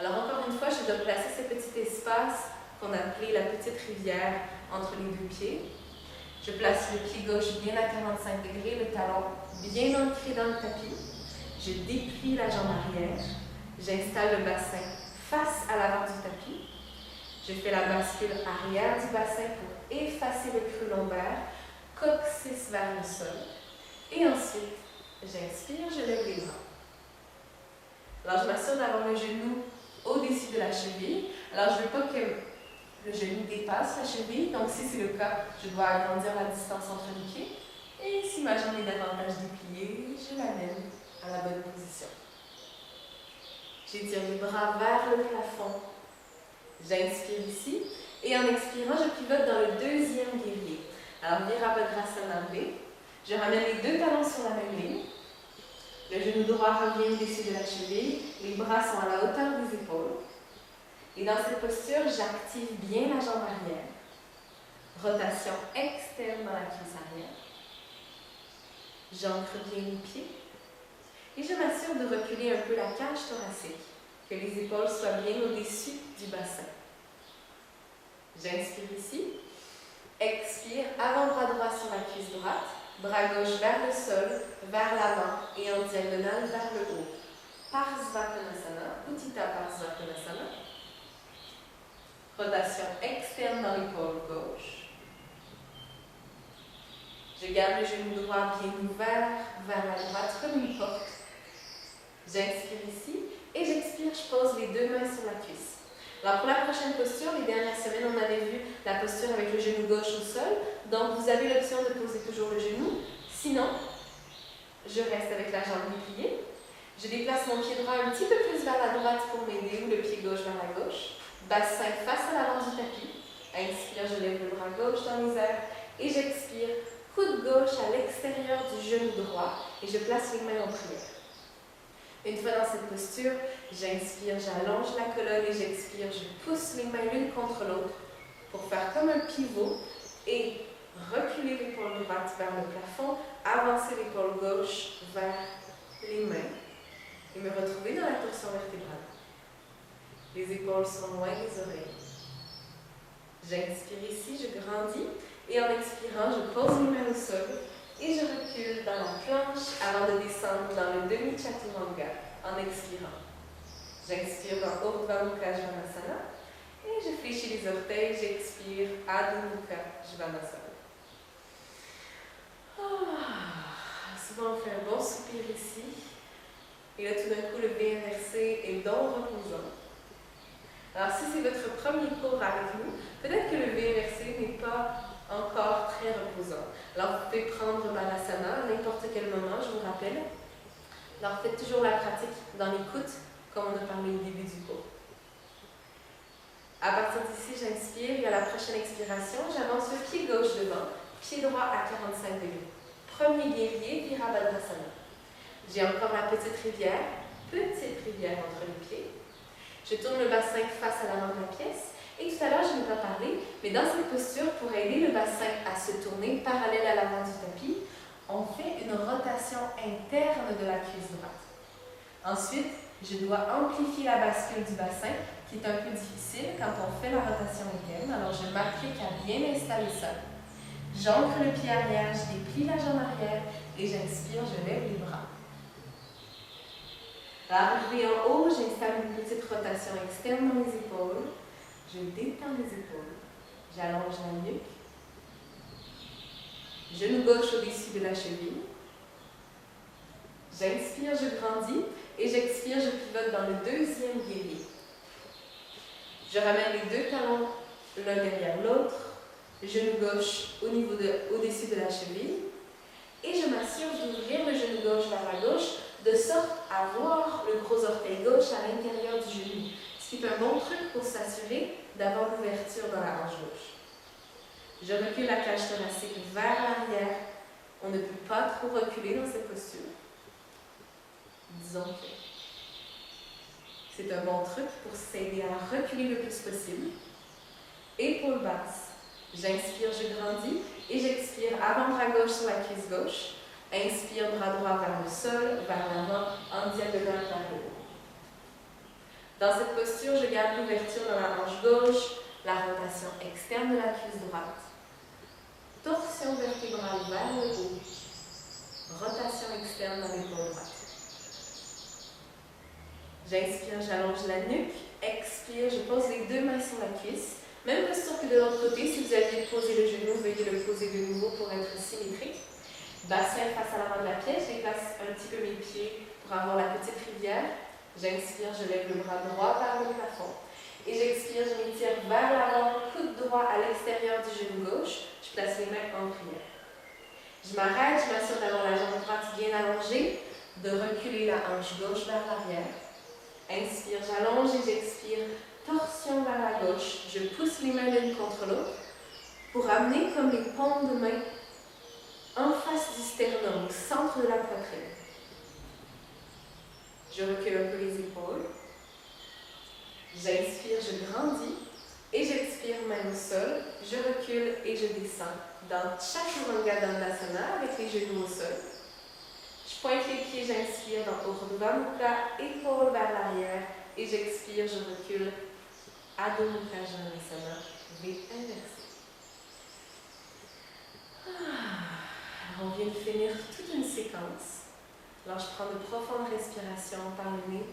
Alors, encore une fois, je dois placer ce petit espace qu'on a appelé la petite rivière entre les deux pieds. Je place le pied gauche bien à 45 degrés, le talon bien ancré dans le tapis. Je déplie la jambe arrière. J'installe le bassin face à l'avant du tapis. Je fais la bascule arrière du bassin pour effacer le creux lombaire, coccyx vers le sol. Et ensuite, j'inspire, je lève les bras. Alors, je m'assure d'avoir le genou au-dessus de la cheville. Alors, je ne veux pas que le genou dépasse la cheville. Donc, si c'est le cas, je dois agrandir la distance entre les pieds. Et si ma jambe est davantage dépliée, je l'amène à la bonne position. J'étire les bras vers le plafond. J'inspire ici. Et en expirant, je pivote dans le deuxième guerrier. Alors, Virabhadrasana V. Je ramène les deux talons sur la même ligne. Le genou droit revient au-dessus de la cheville. Les bras sont à la hauteur des épaules. Et dans cette posture, j'active bien la jambe arrière. Rotation externe dans la cuisse arrière. J'ancre bien les pieds. Et je m'assure de reculer un peu la cage thoracique, que les épaules soient bien au-dessus du bassin. J'inspire ici. Expire, avant-bras droit sur la cuisse droite. Bras gauche vers le sol, vers l'avant et en diagonale vers le haut. Parsvakonasana, Utthita Parsvakonasana. Rotation externe dans l'épaule gauche. Je garde le genou droit bien ouvert vers la droite comme une porte. J'inspire ici et j'expire, je pose les deux mains sur la cuisse. Alors pour la prochaine posture, les dernières semaines, on avait vu la posture avec le genou gauche au sol. Donc vous avez l'option de poser toujours le genou. Sinon, je reste avec la jambe dépliée. Je déplace mon pied droit un petit peu plus vers la droite pour m'aider ou le pied gauche vers la gauche. Bassin face à l'avant du tapis. Inspire, je lève le bras gauche dans les airs et j'expire. Coude gauche à l'extérieur du genou droit et je place les mains en prière. Une fois dans cette posture, j'inspire, j'allonge la colonne et j'expire. Je pousse les mains l'une contre l'autre pour faire comme un pivot et reculer l'épaule droite vers le plafond, avancer l'épaule gauche vers les mains et me retrouver dans la torsion vertébrale. Les épaules sont loin des oreilles. J'inspire ici, je grandis et en expirant, je pose les mains au sol et je recule dans la planche avant de descendre dans le demi-chaturanga en expirant. J'inspire dans Urdhva Mukha Svanasana et je fléchis les orteils, j'expire Adho Mukha Svanasana. Souvent on fait un bon soupir ici et là tout d'un coup le V inversé est donc reposant. Alors si c'est votre premier cours avec nous, peut-être que le V inversé n'est pas encore très reposant. Alors vous pouvez prendre Balasana à n'importe quel moment, je vous rappelle. Alors faites toujours la pratique dans l'écoute, comme on a parlé au début du cours. À partir d'ici, j'inspire et à la prochaine expiration, j'avance le pied gauche devant, pied droit à 45 degrés. Premier guerrier, Virabhadrasana. J'ai encore la petite rivière entre les pieds. Je tourne le bassin face à l'avant de la pièce. Et tout à l'heure, je n'ai pas parlé, mais dans cette posture, pour aider le bassin à se tourner parallèle à l'avant du tapis, on fait une rotation interne de la cuisse droite. Ensuite, je dois amplifier la bascule du bassin, qui est un peu difficile quand on fait la rotation interne. Alors, je m'applique à bien installer ça. J'ancre le pied arrière, je déplie la jambe arrière et j'inspire, je lève les bras. Arrivé en haut, j'installe une petite rotation externe dans les épaules. Je détends les épaules. J'allonge la nuque. Genou gauche au-dessus de la cheville. J'inspire, je grandis et j'expire, je pivote dans le deuxième guerrier. Je ramène les deux talons l'un derrière l'autre, genou gauche au-dessus de la cheville et je m'assure d'ouvrir le genou gauche vers la gauche de sorte à voir le gros orteil gauche à l'intérieur du genou, ce qui est un bon truc pour s'assurer d'avoir l'ouverture dans la hanche gauche. Je recule la cage thoracique vers l'arrière. On ne peut pas trop reculer dans cette posture. Disons que c'est un bon truc pour s'aider à reculer le plus possible. Épaules basses. J'inspire, je grandis et j'expire avant-bras gauche sur la cuisse gauche. Inspire, bras droit vers le sol, vers l'avant, en diagonale vers le haut. Dans cette posture, je garde l'ouverture dans la hanche gauche, la rotation externe de la cuisse droite. Torsion vertébrale vers le haut. Rotation externe dans l'épaule droite. J'inspire, j'allonge la nuque. Expire, je pose les deux mains sur la cuisse. Même posture que de l'autre côté. Si vous aviez posé le genou, veuillez le poser de nouveau pour être symétrique. Bassin face à l'avant de la pièce. Je déplace un petit peu mes pieds pour avoir la petite rivière. J'inspire, je lève le bras droit vers le plafond. Et j'expire, je m'étire vers l'avant, coude droit à l'extérieur du genou gauche. Je place les mains en prière. Je m'arrête, je m'assure d'avoir la jambe droite bien allongée, de reculer la hanche gauche vers l'arrière. Inspire, j'allonge et j'expire, torsion vers la gauche. Je pousse les mains l'une contre l'autre pour amener comme les paumes de main en face du sternum, au centre de la poitrine. Je recule un peu les épaules. J'inspire, je grandis et j'expire, main au sol. Je recule et je descends dans Chaturanga Dandasana avec les genoux au sol. Je pointe les pieds, j'inspire dans Urdhva Mukha, épaules vers l'arrière et j'expire, je recule. Adho Mukha Janasana, V inversé. Alors on vient de finir toute une séquence. Alors je prends de profondes respirations par le nez.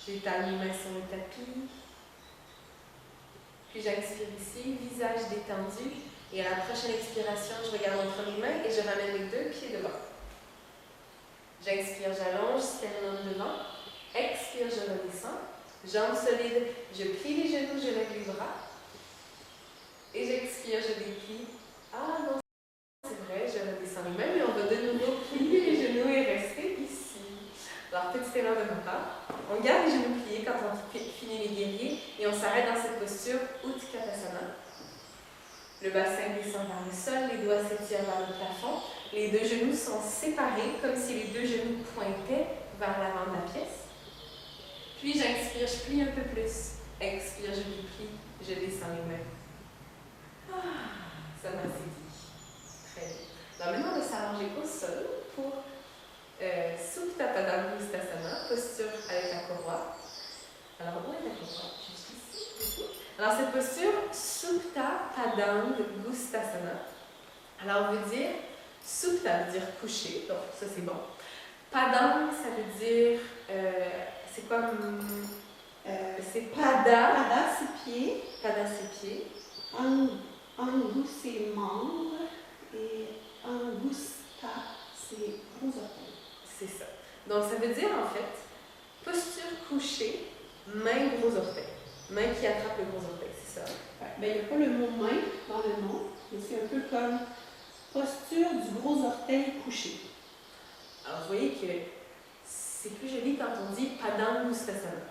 J'étale mes mains sur le tapis. Puis j'inspire ici, visage détendu. Et à la prochaine expiration, je regarde entre mes mains et je ramène les deux pieds devant. J'inspire, j'allonge, sternum devant. Expire, je redescends. Jambes solides, je plie les genoux, je lève les bras. Et j'expire, je déplie. Ah non, c'est vrai, je redescends les mains, mais on va de nouveau plier les genoux et rester ici. Alors, petit élan de ma part. On garde les genoux pliés quand on finit les guerriers et on s'arrête dans cette posture Utkatasana. Le bassin descend vers le sol, les doigts s'étirent vers le plafond. Les deux genoux sont séparés comme si les deux genoux pointaient vers l'avant de la pièce. Puis j'inspire, je plie un peu plus. Expire, je déplie, je descends les mains. Ça m'a séduit. Très bien. Alors maintenant, on va s'allonger au sol pour Supta Padang Gustasana, posture avec la courroie. Alors, où est la courroie? Juste ici. Alors, cette posture, Supta Padang Gustasana. Alors, on veut dire, Supta veut dire coucher, donc ça c'est bon. Padang, ça veut dire, c'est quoi? C'est Pada. Pada, c'est pied. Pada, c'est pied. Angu, c'est membre. Et Angusta, c'est gros orteil. C'est ça. Donc, ça veut dire, en fait, posture couchée, main gros orteil. Main qui attrape le gros orteil, c'est ça? Ouais. Ben, il n'y a pas le mot main dans le nom, mais c'est un peu comme posture du gros orteil couché. Alors, vous voyez que c'est plus joli quand on dit Padang Gustasana.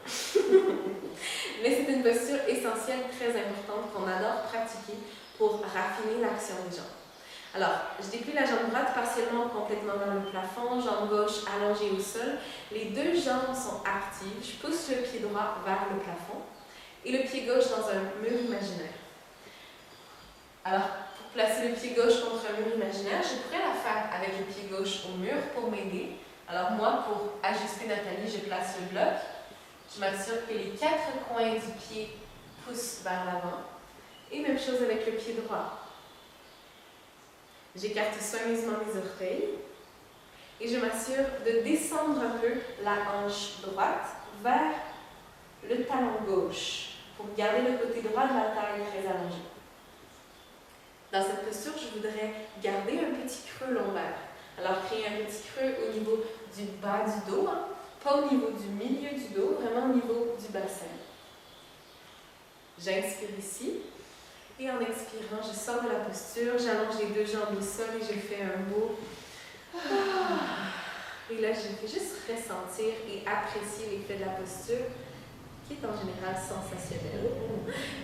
Mais c'est une posture essentielle, très importante, qu'on adore pratiquer pour raffiner l'action des jambes. Alors, je déplie la jambe droite partiellement ou complètement vers le plafond, jambe gauche allongée au sol. Les deux jambes sont actives. Je pousse le pied droit vers le plafond et le pied gauche dans un mur imaginaire. Alors, placer le pied gauche contre un mur imaginaire. Je pourrais la faire avec le pied gauche au mur pour m'aider. Alors moi, pour ajuster Nathalie, je place le bloc. Je m'assure que les 4 coins du pied poussent vers l'avant. Et même chose avec le pied droit. J'écarte soigneusement mes orteils. Et je m'assure de descendre un peu la hanche droite vers le talon gauche pour garder le côté droit de la taille très allongé. Dans cette posture, je voudrais garder un petit creux lombaire. Alors, créer un petit creux au niveau du bas du dos, hein, pas au niveau du milieu du dos, vraiment au niveau du bassin. J'inspire ici. Et en expirant, je sors de la posture, j'allonge les 2 jambes au sol et je fais un beau... Et là, je fais juste ressentir et apprécier l'effet de la posture, qui est en général sensationnel.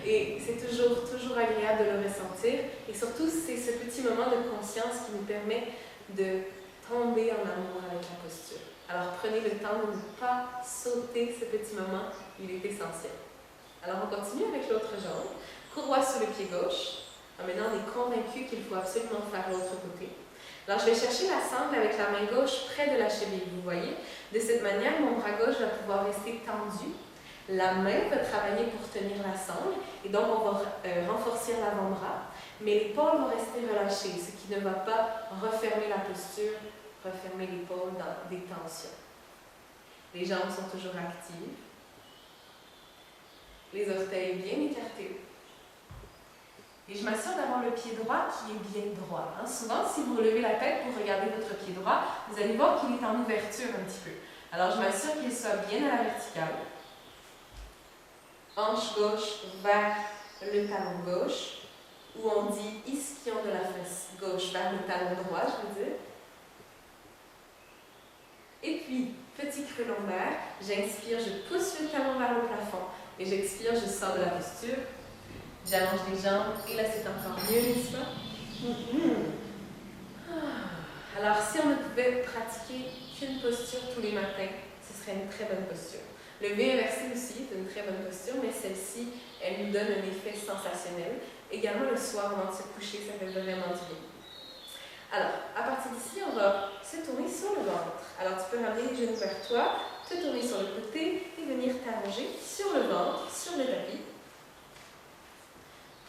Et c'est toujours agréable de le ressentir. Et surtout, c'est ce petit moment de conscience qui nous permet de tomber en amour avec la posture. Alors, prenez le temps de ne pas sauter ce petit moment, il est essentiel. Alors, on continue avec l'autre jambe. Courroie sur le pied gauche. Maintenant, on est convaincu qu'il faut absolument faire l'autre côté. Alors, je vais chercher la sangle avec la main gauche près de la cheville, vous voyez. De cette manière, mon bras gauche va pouvoir rester tendu. La main va travailler pour tenir la sangle, et donc on va renforcer l'avant-bras, mais l'épaule va rester relâchée, ce qui ne va pas refermer la posture, refermer l'épaule dans des tensions. Les jambes sont toujours actives. Les orteils bien écartés. Et je m'assure d'avoir le pied droit qui est bien droit. Hein. Souvent, si vous relevez la tête pour regarder votre pied droit, vous allez voir qu'il est en ouverture un petit peu. Alors, je m'assure qu'il soit bien à la verticale. Hanche gauche vers le talon gauche, ou on dit ischion de la fesse gauche vers le talon droit, je veux dire. Et puis, petit creux lombaire, j'inspire, je pousse le talon vers le plafond, et j'expire, je sors de la posture. J'allonge les jambes, et là c'est encore mieux, n'est-ce pas? Alors, si on ne pouvait pratiquer qu'une posture tous les matins, ce serait une très bonne posture. Le V inversé aussi est une très bonne posture, mais celle-ci, elle nous donne un effet sensationnel. Également le soir, avant de se coucher, ça fait vraiment du bien. Alors, à partir d'ici, on va se tourner sur le ventre. Alors, tu peux ramener les genoux vers toi, te tourner sur le côté et venir t'allonger sur le ventre, sur le tapis.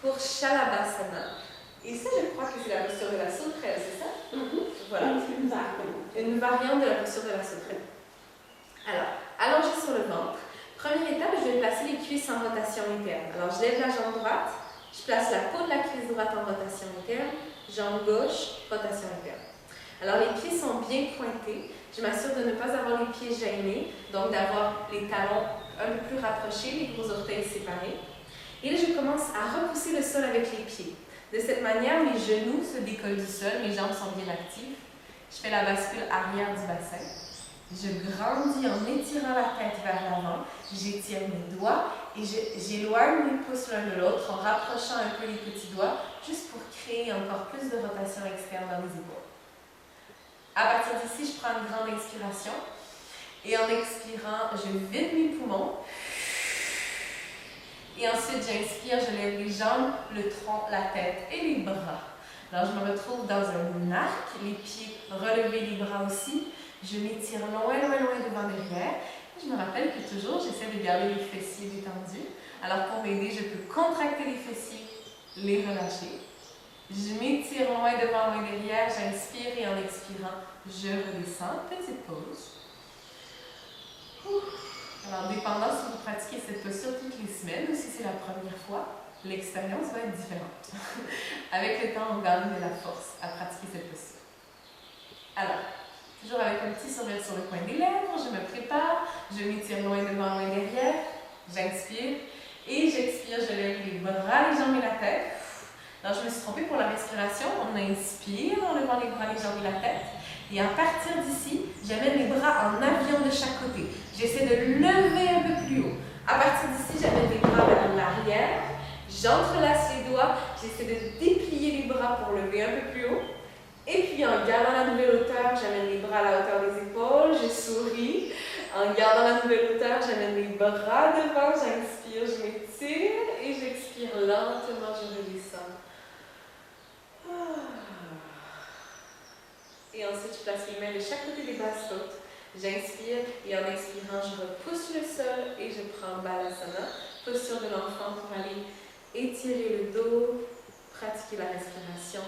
Pour Shalabhasana. Et ça, je crois que c'est la posture de la sauterelle, c'est ça? Voilà. Une variante de la posture de la sauterelle. Alors, allongé sur le ventre. Première étape, je vais placer les cuisses en rotation interne. Alors, je lève la jambe droite, je place la peau de la cuisse droite en rotation interne, jambe gauche, rotation interne. Alors, les pieds sont bien pointés. Je m'assure de ne pas avoir les pieds gênés, donc d'avoir les talons un peu plus rapprochés, les gros orteils séparés. Et là, je commence à repousser le sol avec les pieds. De cette manière, mes genoux se décollent du sol, mes jambes sont bien actives. Je fais la bascule arrière du bassin. Je grandis en étirant la tête vers l'avant. J'étire mes doigts et j'éloigne mes pouces l'un de l'autre en rapprochant un peu les petits doigts, juste pour créer encore plus de rotation externe dans les épaules. À partir d'ici, je prends une grande inspiration. Et en expirant, je vide mes poumons. Et ensuite, j'inspire, je lève les jambes, le tronc, la tête et les bras. Alors, je me retrouve dans un arc, les pieds relevés, les bras aussi. Je m'étire loin devant derrière. Et je me rappelle que toujours, j'essaie de garder les fessiers détendus. Alors, pour m'aider, je peux contracter les fessiers, les relâcher. Je m'étire loin devant, loin derrière. J'inspire et en expirant, je redescends. Petite pause. Alors, dépendant si vous pratiquez cette posture toutes les semaines ou si c'est la première fois, l'expérience va être différente. Avec le temps, on gagne de la force à pratiquer cette posture. Alors, toujours avec un petit sourire sur le coin des lèvres, je me prépare, je m'étire loin devant, loin derrière, j'inspire et j'expire, je lève les bras, les jambes et la tête. Alors, je me suis trompée pour la respiration, on inspire en levant les bras, les jambes et la tête. Et à partir d'ici, j'amène les bras en avion de chaque côté. J'essaie de lever un peu plus haut. À partir d'ici, j'amène les bras vers l'arrière. J'entrelace les doigts. J'essaie de déplier les bras pour lever un peu plus haut. Et puis, en gardant la nouvelle hauteur, j'amène les bras à la hauteur des épaules. Je souris. En gardant la nouvelle hauteur, j'amène les bras devant. J'inspire, je m'étire. Et j'expire lentement, je redescends. Et ensuite, je place les mains de chaque côté des basses côtes. J'inspire et en expirant, je repousse le sol et je prends Balasana, posture de l'enfant pour aller étirer le dos, pratiquer la respiration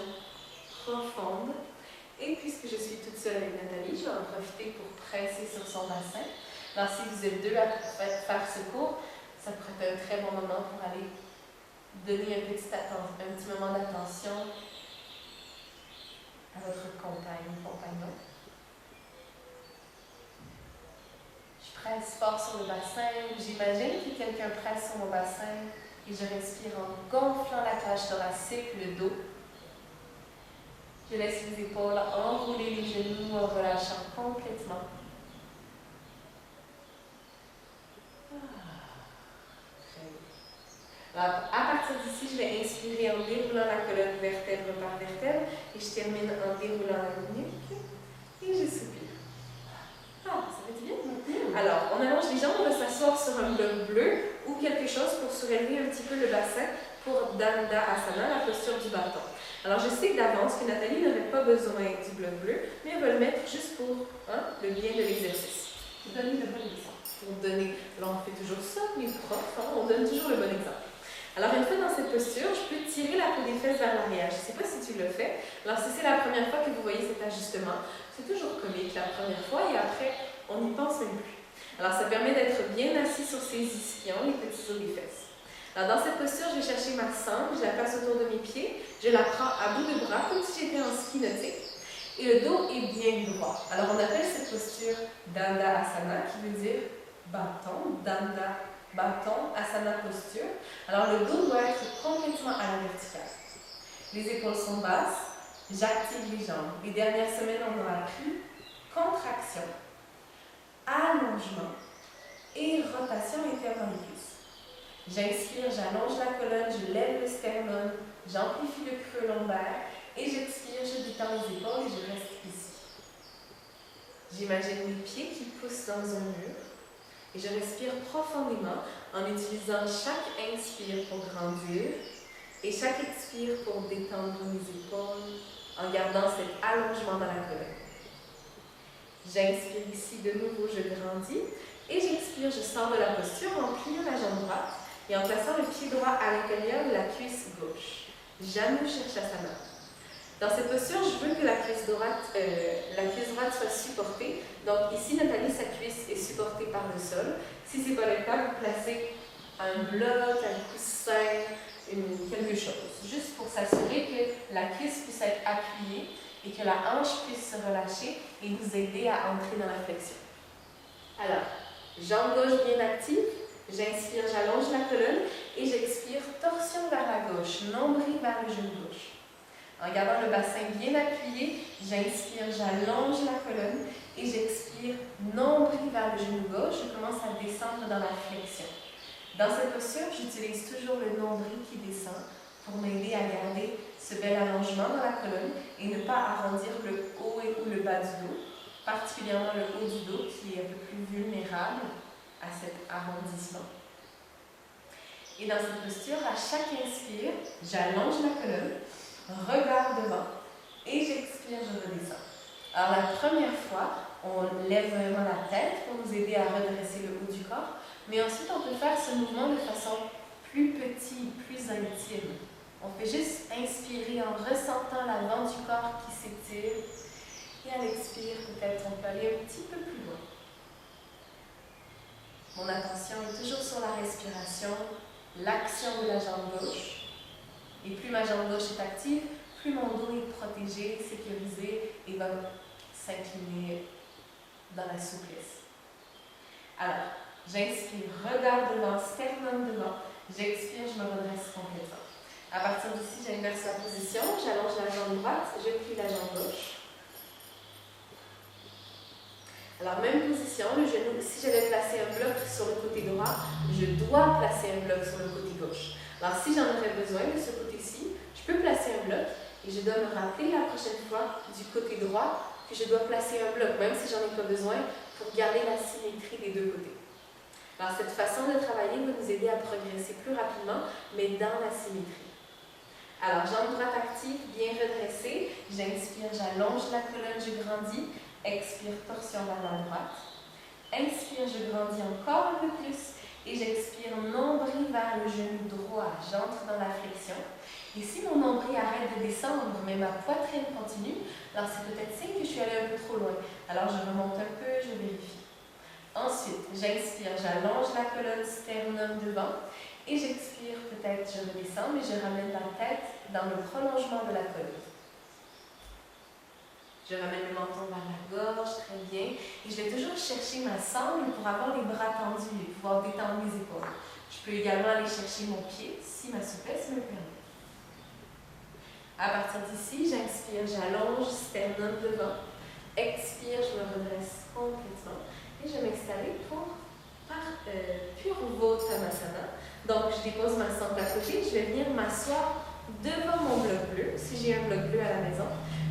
profonde. Et puisque je suis toute seule avec Nathalie, je vais en profiter pour presser sur son bassin. Alors, si vous êtes deux à faire ce cours, ça pourrait être un très bon moment pour aller donner un petit moment d'attention à votre compagne ou compagnon. Je presse fort sur le bassin. J'imagine que quelqu'un presse sur mon bassin et je respire en gonflant la cage thoracique, le dos. Je laisse les épaules enrouler les genoux en relâchant complètement. Alors, à partir d'ici, je vais inspirer en déroulant la colonne vertèbre par vertèbre et je termine en déroulant la nuque et je soupire. Ah, ça fait du bien? Alors, on allonge les jambes, on va s'asseoir sur un bloc bleu ou quelque chose pour surélever un petit peu le bassin pour Danda Asana, la posture du bâton. Alors, je sais d'avance que Nathalie n'aurait pas besoin du bloc bleu, mais elle va le mettre juste pour le bien de l'exercice. Donner le bon exemple. Pour donner, alors on fait toujours ça, les profs, on donne toujours le bon exemple. Alors, une fois dans cette posture, je peux tirer la peau des fesses vers l'arrière. Je ne sais pas si tu le fais. Alors, si c'est la première fois que vous voyez cet ajustement, c'est toujours comique la première fois et après, on n'y pense même plus. Alors, ça permet d'être bien assis sur ses ischions, les petits os des fesses. Alors, dans cette posture, je vais chercher ma sangle, je la passe autour de mes pieds, je la prends à bout de bras, comme si j'étais en ski nautique. Et le dos est bien droit. Alors, on appelle cette posture Danda Asana, qui veut dire bâton, Danda bâton, Asana posture. Alors, le dos doit être complètement à la verticale. Les épaules sont basses, j'active les jambes. Les dernières semaines, on a appris contraction, allongement et rotation interne dans les cuisses. J'inspire, j'allonge la colonne, je lève le sternum, j'amplifie le creux lombaire et j'expire, je détends les épaules et je reste ici. J'imagine mes pieds qui poussent dans un mur et je respire profondément en utilisant chaque inspire pour grandir et chaque expire pour détendre mes épaules en gardant cet allongement dans la colonne. J'inspire ici de nouveau, je grandis et j'expire, je sors de la posture en pliant la jambe droite et en plaçant le pied droit à l'intérieur de la cuisse gauche. Janu Shirshasana. Dans cette posture, je veux que la cuisse droite soit supportée. Donc ici, Nathalie, sa cuisse est supportée par le sol. Si ce n'est pas le cas, vous placez un bloc, un coussin, quelque chose. Juste pour s'assurer que la cuisse puisse être appuyée et que la hanche puisse se relâcher et nous aider à entrer dans la flexion. Alors, jambe gauche bien active. J'inspire, j'allonge la colonne et j'expire, torsion vers la gauche, nombril vers le genou gauche. En gardant le bassin bien appuyé, j'inspire, j'allonge la colonne et j'expire, nombril vers le genou gauche. Je commence à descendre dans la flexion. Dans cette posture, j'utilise toujours le nombril qui descend pour m'aider à garder ce bel allongement dans la colonne et ne pas arrondir le haut ou le bas du dos, particulièrement le haut du dos qui est un peu plus vulnérable à cet arrondissement. Et dans cette posture, à chaque inspire, j'allonge la colonne, regard devant et j'expire, je redescends. Alors la première fois, on lève vraiment la tête pour nous aider à redresser le haut du corps, mais ensuite on peut faire ce mouvement de façon plus petite, plus intime. On fait juste inspirer en ressentant l'avant du corps qui s'étire et à l'expire, peut-être on peut aller un petit peu plus loin. Mon attention est toujours sur la respiration, l'action de la jambe gauche. Et plus ma jambe gauche est active, plus mon dos est protégé, sécurisé et va s'incliner dans la souplesse. Alors, j'inspire, regard devant, sternum devant. J'expire, je me redresse complètement. À partir d'ici, j'inverse la position, j'allonge la jambe droite, je plie la jambe gauche. Alors, même position, le genou, si j'avais placé un bloc sur le côté droit, je dois placer un bloc sur le côté gauche. Alors, si j'en aurais besoin de ce côté-ci, je peux placer un bloc et je dois me rappeler la prochaine fois du côté droit que je dois placer un bloc, même si j'en ai pas besoin, pour garder la symétrie des deux côtés. Alors, cette façon de travailler va nous aider à progresser plus rapidement, mais dans la symétrie. Alors, jambe droite active, bien redressée. J'inspire, j'allonge la colonne, je grandis. Expire, torsion vers la droite. Inspire, je grandis encore un peu plus. Et j'expire, nombril vers le genou droit. J'entre dans la flexion. Et si mon nombril arrête de descendre, mais ma poitrine continue, alors c'est peut-être signe que je suis allée un peu trop loin. Alors je remonte un peu, je vérifie. Ensuite, j'inspire, j'allonge la colonne, sternum devant. Et j'expire, peut-être je redescends, mais je ramène la tête dans le prolongement de la colonne. Je ramène le menton vers la gorge, très bien. Et je vais toujours chercher ma sangle pour avoir les bras tendus et pouvoir détendre mes épaules. Je peux également aller chercher mon pied si ma souplesse me le permet. À partir d'ici, j'inspire, j'allonge, sternum devant. Expire, je me redresse complètement. Et je vais m'installer pour Purvottanasana. Donc, je dépose ma sangle à côté. Je vais venir m'asseoir devant mon bloc bleu, si j'ai un bloc bleu à la maison.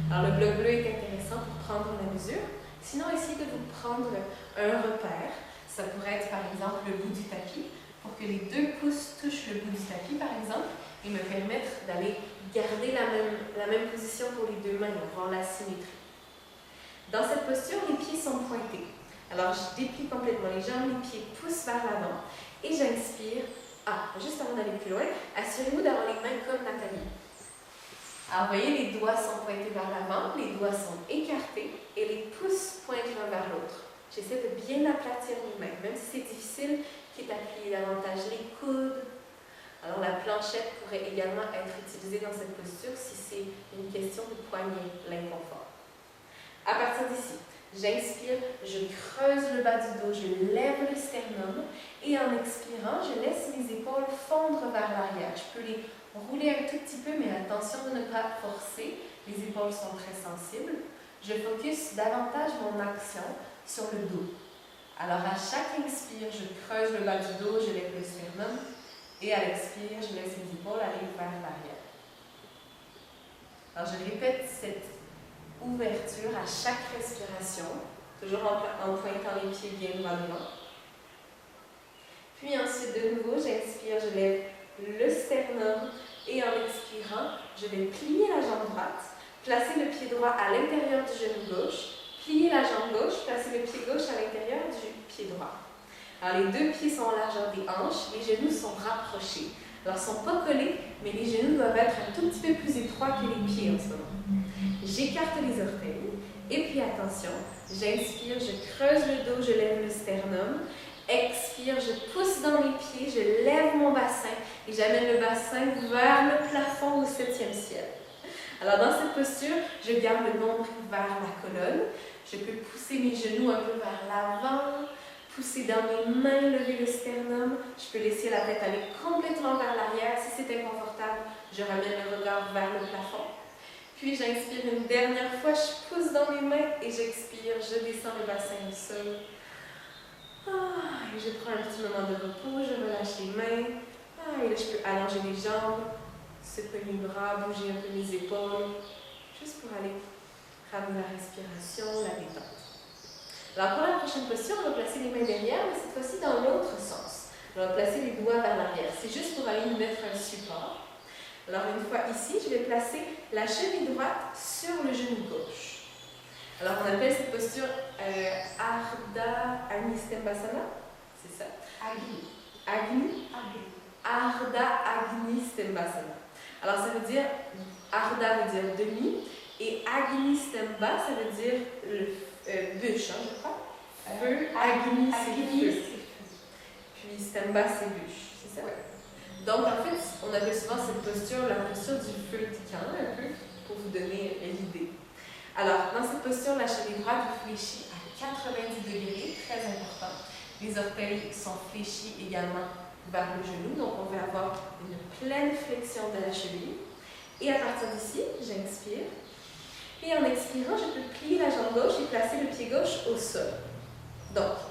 Alors, le bloc bleu est intéressant pour prendre la mesure. Sinon, essayez de vous prendre un repère. Ça pourrait être, par exemple, le bout du tapis, pour que les 2 pouces touchent le bout du tapis, par exemple, et me permettre d'aller garder la même position pour les 2 mains, avoir la symétrie. Dans cette posture, les pieds sont pointés. Alors, je déplie complètement les jambes, les pieds poussent vers l'avant, et j'inspire. Juste avant d'aller plus loin, assurez-vous d'avoir les mains comme Nathalie. Alors, vous voyez, les doigts sont pointés vers l'avant, les doigts sont écartés et les pouces pointent l'un vers l'autre. J'essaie de bien aplatir mes mains, même si c'est difficile, quitte à plier davantage les coudes. Alors, la planchette pourrait également être utilisée dans cette posture si c'est une question de poignet, l'inconfort. À partir d'ici, j'inspire, je creuse le bas du dos, je lève le sternum et en expirant, je laisse mes épaules fondre vers l'arrière. Je peux les rouler un tout petit peu, mais attention de ne pas forcer. Les épaules sont très sensibles. Je focus davantage mon action sur le dos. Alors, à chaque inspire, je creuse le bas du dos, je lève le sternum. Et à l'expire, je laisse mes épaules aller vers l'arrière. Alors, je répète cette ouverture à chaque respiration, toujours en pointant les pieds bien droit devant. Puis ensuite, de nouveau, j'inspire, je lève le sternum et en expirant, je vais plier la jambe droite, placer le pied droit à l'intérieur du genou gauche, plier la jambe gauche, placer le pied gauche à l'intérieur du pied droit. Alors les 2 pieds sont en largeur des hanches, les genoux sont rapprochés. Alors ils ne sont pas collés, mais les genoux doivent être un tout petit peu plus étroits que les pieds en ce moment. J'écarte les orteils et puis attention, j'inspire, je creuse le dos, je lève le sternum. Expire, je pousse dans les pieds, je lève mon bassin et j'amène le bassin vers le plafond au 7e ciel. Alors dans cette posture, je garde le nombril vers la colonne. Je peux pousser mes genoux un peu vers l'avant, pousser dans mes mains, lever le sternum. Je peux laisser la tête aller complètement vers l'arrière. Si c'est inconfortable, je ramène le regard vers le plafond. Puis j'inspire une dernière fois, je pousse dans mes mains et j'expire, je descends le bassin au sol. Et je prends un petit moment de repos, je relâche les mains. Et là, je peux allonger les jambes, secouer mes bras, bouger un peu mes épaules, juste pour aller ramener la respiration, la détente. Alors pour la prochaine posture, on va placer les mains derrière, mais cette fois-ci dans l'autre sens. On va placer les doigts vers l'arrière. C'est juste pour aller nous mettre un support. Alors une fois ici, je vais placer la cheville droite sur le genou gauche. Alors, on appelle cette posture Ardha Agni-Stembhasana, c'est ça? Ardha Agni-Stembhasana. Alors, ça veut dire, Ardha veut dire demi, et Agni-Stembha, ça veut dire bûche, je crois. Feu, Agni, c'est feu. Puis Stembha, c'est bûche, c'est ça? Ouais. Donc, en fait, on appelle souvent cette posture la posture du feu du camp, un peu, pour vous donner l'idée. Alors, dans cette posture, la cheville droite vous fléchit à 90 degrés, très important. Les orteils sont fléchis également vers le genou, donc on va avoir une pleine flexion de la cheville. Et à partir d'ici, j'inspire. Et en expirant, je peux plier la jambe gauche et placer le pied gauche au sol. Donc,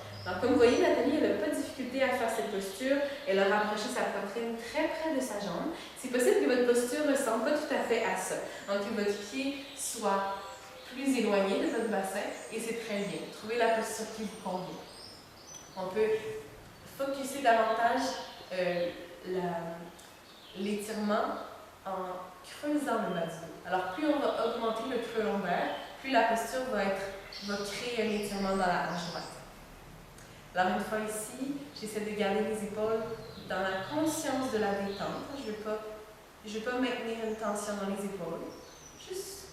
comme vous voyez, Nathalie, elle n'a pas de difficulté à faire cette posture. Elle a rapproché sa poitrine très près de sa jambe. C'est possible que votre posture ne ressemble pas tout à fait à ça. Donc, que votre pied soit plus éloigné de votre bassin et c'est très bien. Trouvez la posture qui vous convient. On peut focuser davantage l'étirement en creusant le bas du dos. Alors, plus on va augmenter le creux lombaire, plus la posture va créer un étirement dans la hanche droite. Alors, une fois ici, j'essaie de garder les épaules dans la conscience de la détente. Je ne vais pas maintenir une tension dans les épaules. Juste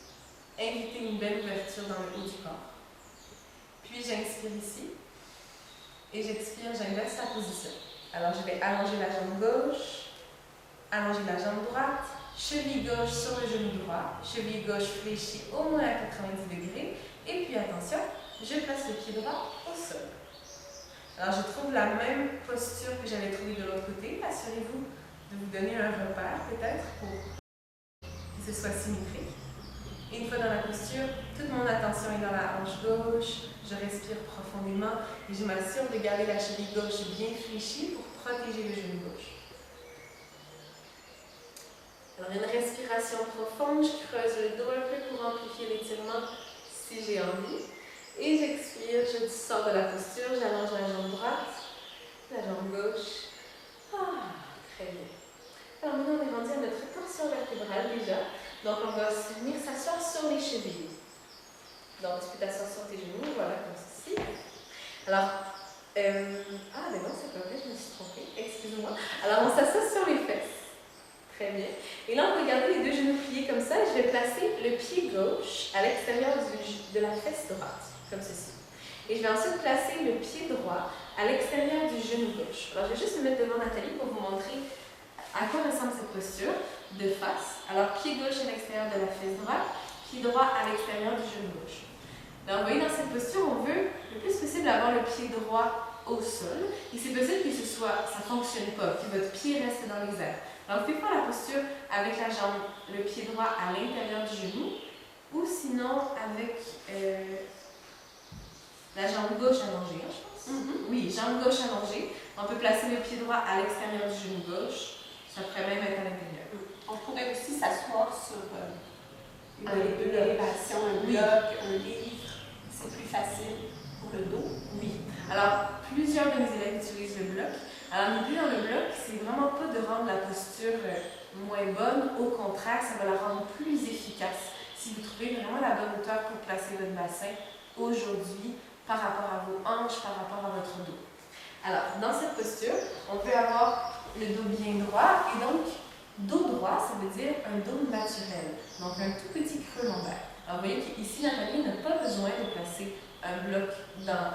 inviter une belle ouverture dans le haut du corps. Puis, j'inspire ici. Et j'expire, j'inverse la position. Alors, je vais allonger la jambe gauche, allonger la jambe droite, cheville gauche sur le genou droit, cheville gauche fléchie au moins à 90 degrés. Et puis, attention, je place le pied droit au sol. Alors, je trouve la même posture que j'avais trouvée de l'autre côté. Assurez-vous de vous donner un repère, peut-être, pour que ce soit symétrique. Et une fois dans la posture, toute mon attention est dans la hanche gauche. Je respire profondément et je m'assure de garder la cheville gauche bien fléchie pour protéger le genou gauche. Alors, une respiration profonde, je creuse le dos un peu pour amplifier l'étirement si j'ai envie. Et j'expire, je sors de la posture, j'allonge la jambe droite, la jambe gauche. Très bien. Alors maintenant, on est rendu à notre torsion vertébrale déjà. Donc, on va venir s'asseoir sur les chevilles. Donc, tu peux t'asseoir sur tes genoux, voilà, comme ceci. Alors, mais non, c'est pas vrai, je me suis trompée, excuse-moi. Alors, on s'assoit sur les fesses. Très bien. Et là, on peut garder les deux genoux pliés comme ça. Je vais placer le pied gauche à l'extérieur de la fesse droite, comme ceci. Et je vais ensuite placer le pied droit à l'extérieur du genou gauche. Alors, je vais juste me mettre devant Nathalie pour vous montrer à quoi ressemble cette posture de face. Alors, pied gauche à l'extérieur de la fesse droite, pied droit à l'extérieur du genou gauche. Alors, vous voyez, dans cette posture, on veut le plus possible avoir le pied droit au sol. Et c'est possible que ça ne fonctionne pas, que votre pied reste dans les airs. Alors, vous pouvez faire la posture avec la jambe, le pied droit à l'intérieur du genou, ou sinon avec la jambe gauche allongée, je pense. Oui, jambe gauche allongée. On peut placer le pied droit à l'extérieur du genou gauche. Ça pourrait même être à l'intérieur. On pourrait aussi s'asseoir sur une bloc. élévation, un bloc, un livre. C'est plus facile pour le dos. Oui. Alors, plusieurs de mes élèves utilisent le bloc. Alors, l'idée dans le bloc, c'est vraiment pas de rendre la posture moins bonne. Au contraire, ça va la rendre plus efficace. Si vous trouvez vraiment la bonne hauteur pour placer votre bassin aujourd'hui par rapport à vos hanches, par rapport à votre dos. Alors, dans cette posture, on peut avoir le dos bien droit et donc, dos droit, ça veut dire un dos naturel. Donc, un tout petit creux lombaire. Alors, vous voyez qu'ici, Nathalie n'a pas besoin de placer un bloc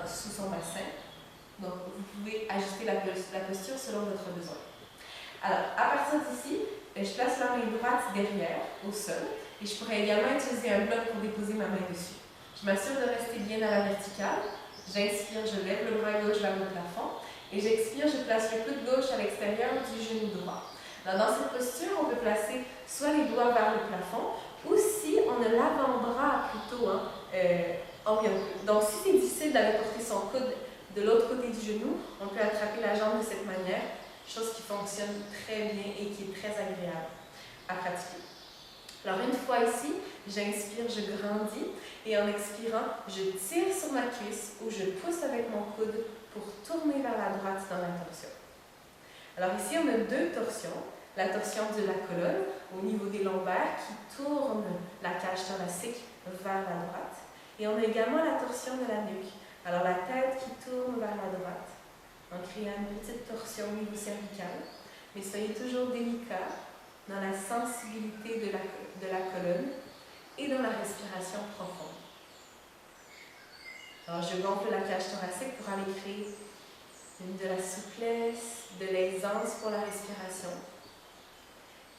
sous son bassin. Donc, vous pouvez ajuster la posture selon votre besoin. Alors, à partir d'ici, je place la main droite derrière, au sol, et je pourrais également utiliser un bloc pour déposer ma main dessus. Je m'assure de rester bien à la verticale. J'inspire, je lève le bras gauche vers le plafond, et j'expire, je place le coude gauche à l'extérieur du genou droit. Alors, dans cette posture, on peut placer soit les doigts vers le plafond, ou si on a l'avant-bras plutôt en coude. Donc, si c'est difficile d'aller porter son coude de l'autre côté du genou, on peut attraper la jambe de cette manière, chose qui fonctionne très bien et qui est très agréable à pratiquer. Alors, une fois ici, j'inspire, je grandis, et en expirant, je tire sur ma cuisse ou je pousse avec mon coude pour tourner vers la droite dans la torsion. Alors ici, on a deux torsions. La torsion de la colonne au niveau des lombaires qui tourne la cage thoracique vers la droite. Et on a également la torsion de la nuque. Alors la tête qui tourne vers la droite en créant une petite torsion au niveau cervical. Mais soyez toujours délicat dans la sensibilité de la colonne et dans la respiration profonde. Alors je gonfle la cage thoracique pour aller créer de la souplesse, de l'aisance pour la respiration.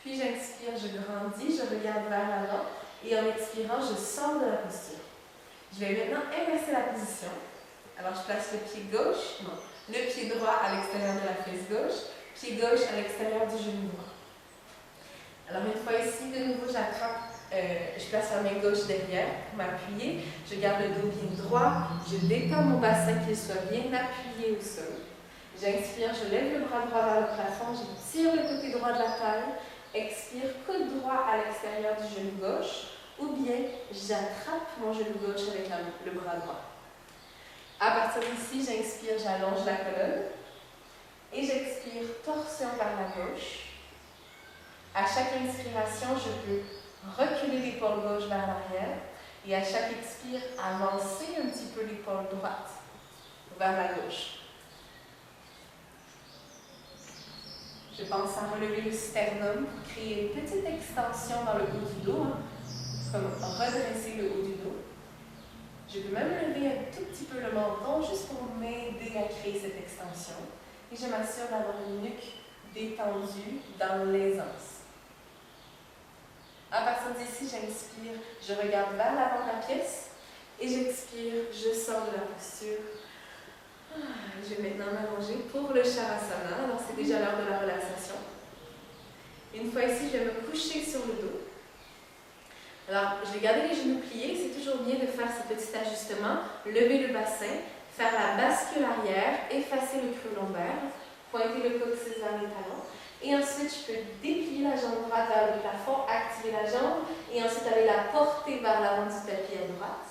Puis j'inspire, je grandis, je regarde vers l'avant et en expirant, je sors de la posture. Je vais maintenant inverser la position. Alors je place le pied gauche, le pied droit à l'extérieur de la fesse gauche, pied gauche à l'extérieur du genou droit. Alors une fois ici, de nouveau, je place la main gauche derrière pour m'appuyer. Je garde le dos bien droit, je détends mon bassin qu'il soit bien appuyé au sol. J'inspire, je lève le bras droit vers le plafond, je tire le côté droit de la taille. Expire, coude droit à l'extérieur du genou gauche, ou bien j'attrape mon genou gauche avec le bras droit. À partir d'ici, j'inspire, j'allonge la colonne, et j'expire, torsion vers la gauche. À chaque inspiration, je peux reculer l'épaule gauche vers l'arrière et à chaque expire, avancer un petit peu l'épaule droite vers la gauche. Je pense à relever le sternum pour créer une petite extension dans le haut du dos, comme redresser le haut du dos. Je peux même lever un tout petit peu le menton juste pour m'aider à créer cette extension. Et je m'assure d'avoir une nuque détendue dans l'aisance. À partir d'ici, j'inspire, je regarde vers l'avant de la pièce et j'expire, je sors de la posture. Je vais maintenant m'allonger pour le Shavasana. Alors, c'est déjà l'heure de la relaxation. Une fois ici, je vais me coucher sur le dos. Alors, je vais garder les genoux pliés. C'est toujours bien de faire ces petits ajustements. Lever le bassin, faire la bascule arrière, effacer le creux lombaire, pointer le coccyx vers les talons. Et ensuite, je peux déplier la jambe droite vers le plafond, activer la jambe et ensuite aller la porter vers l'avant du tapis à droite.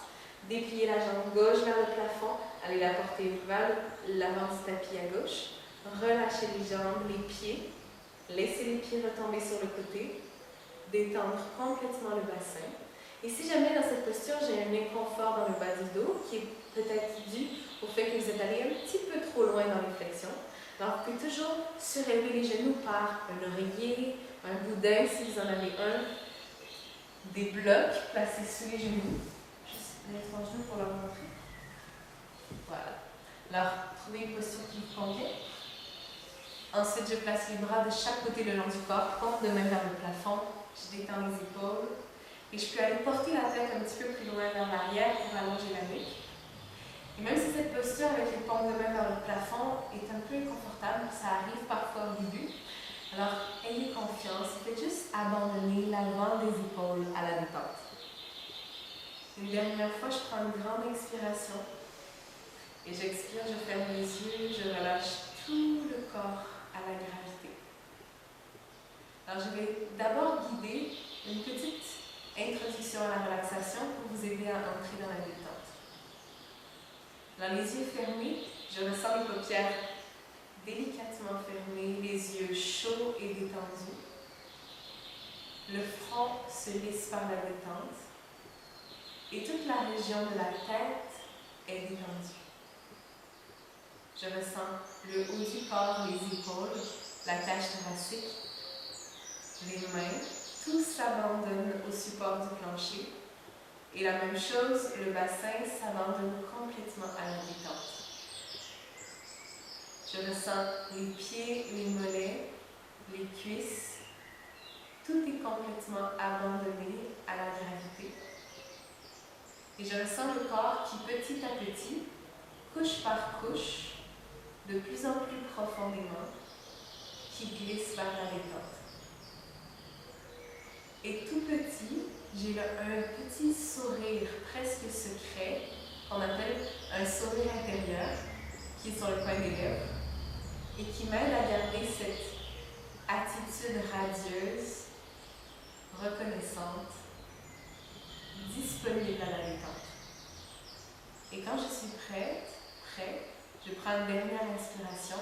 Déplier la jambe gauche vers le plafond, aller la porter vers l'avant du tapis à gauche. Relâcher les jambes, les pieds. Laisser les pieds retomber sur le côté. Détendre complètement le bassin. Et si jamais dans cette posture, j'ai un inconfort dans le bas du dos, qui est peut-être dû au fait que vous êtes allé un petit peu trop loin dans les flexions, alors vous pouvez toujours surélever les genoux par un oreiller, un boudin si vous en avez un, des blocs placés sous les genoux. Juste mettre mon genou pour leur montrer. Voilà. Alors, trouvez une posture qui vous convient. Ensuite, je place les bras de chaque côté le long du corps, porte de main vers le plafond. Je détends les épaules. Et je peux aller porter la tête un petit peu plus loin vers l'arrière pour allonger la nuque. Et même si cette posture avec les paumes de main vers le plafond est un peu inconfortable, ça arrive parfois au début, alors ayez confiance, faites juste abandonner l'avant des épaules à la détente. Une dernière fois, je prends une grande inspiration et j'expire, je ferme les yeux, je relâche tout le corps à la gravité. Alors je vais d'abord guider une petite introduction à la relaxation pour vous aider à entrer dans la détente. Dans les yeux fermés, je ressens les paupières délicatement fermées, les yeux chauds et détendus. Le front se lisse par la détente et toute la région de la tête est détendue. Je ressens le haut du corps, les épaules, la cage thoracique, les mains, tout s'abandonne au support du plancher. Et la même chose, le bassin s'abandonne complètement à la détente. Je ressens les pieds, les mollets, les cuisses. Tout est complètement abandonné à la gravité. Et je ressens le corps qui, petit à petit, couche par couche, de plus en plus profondément, qui glisse vers la détente. Et tout petit, j'ai un petit sourire presque secret, qu'on appelle un sourire intérieur, qui est sur le coin des lèvres, et qui m'aide à garder cette attitude radieuse, reconnaissante, disponible à la détente. Et quand je suis prêt, je prends une dernière inspiration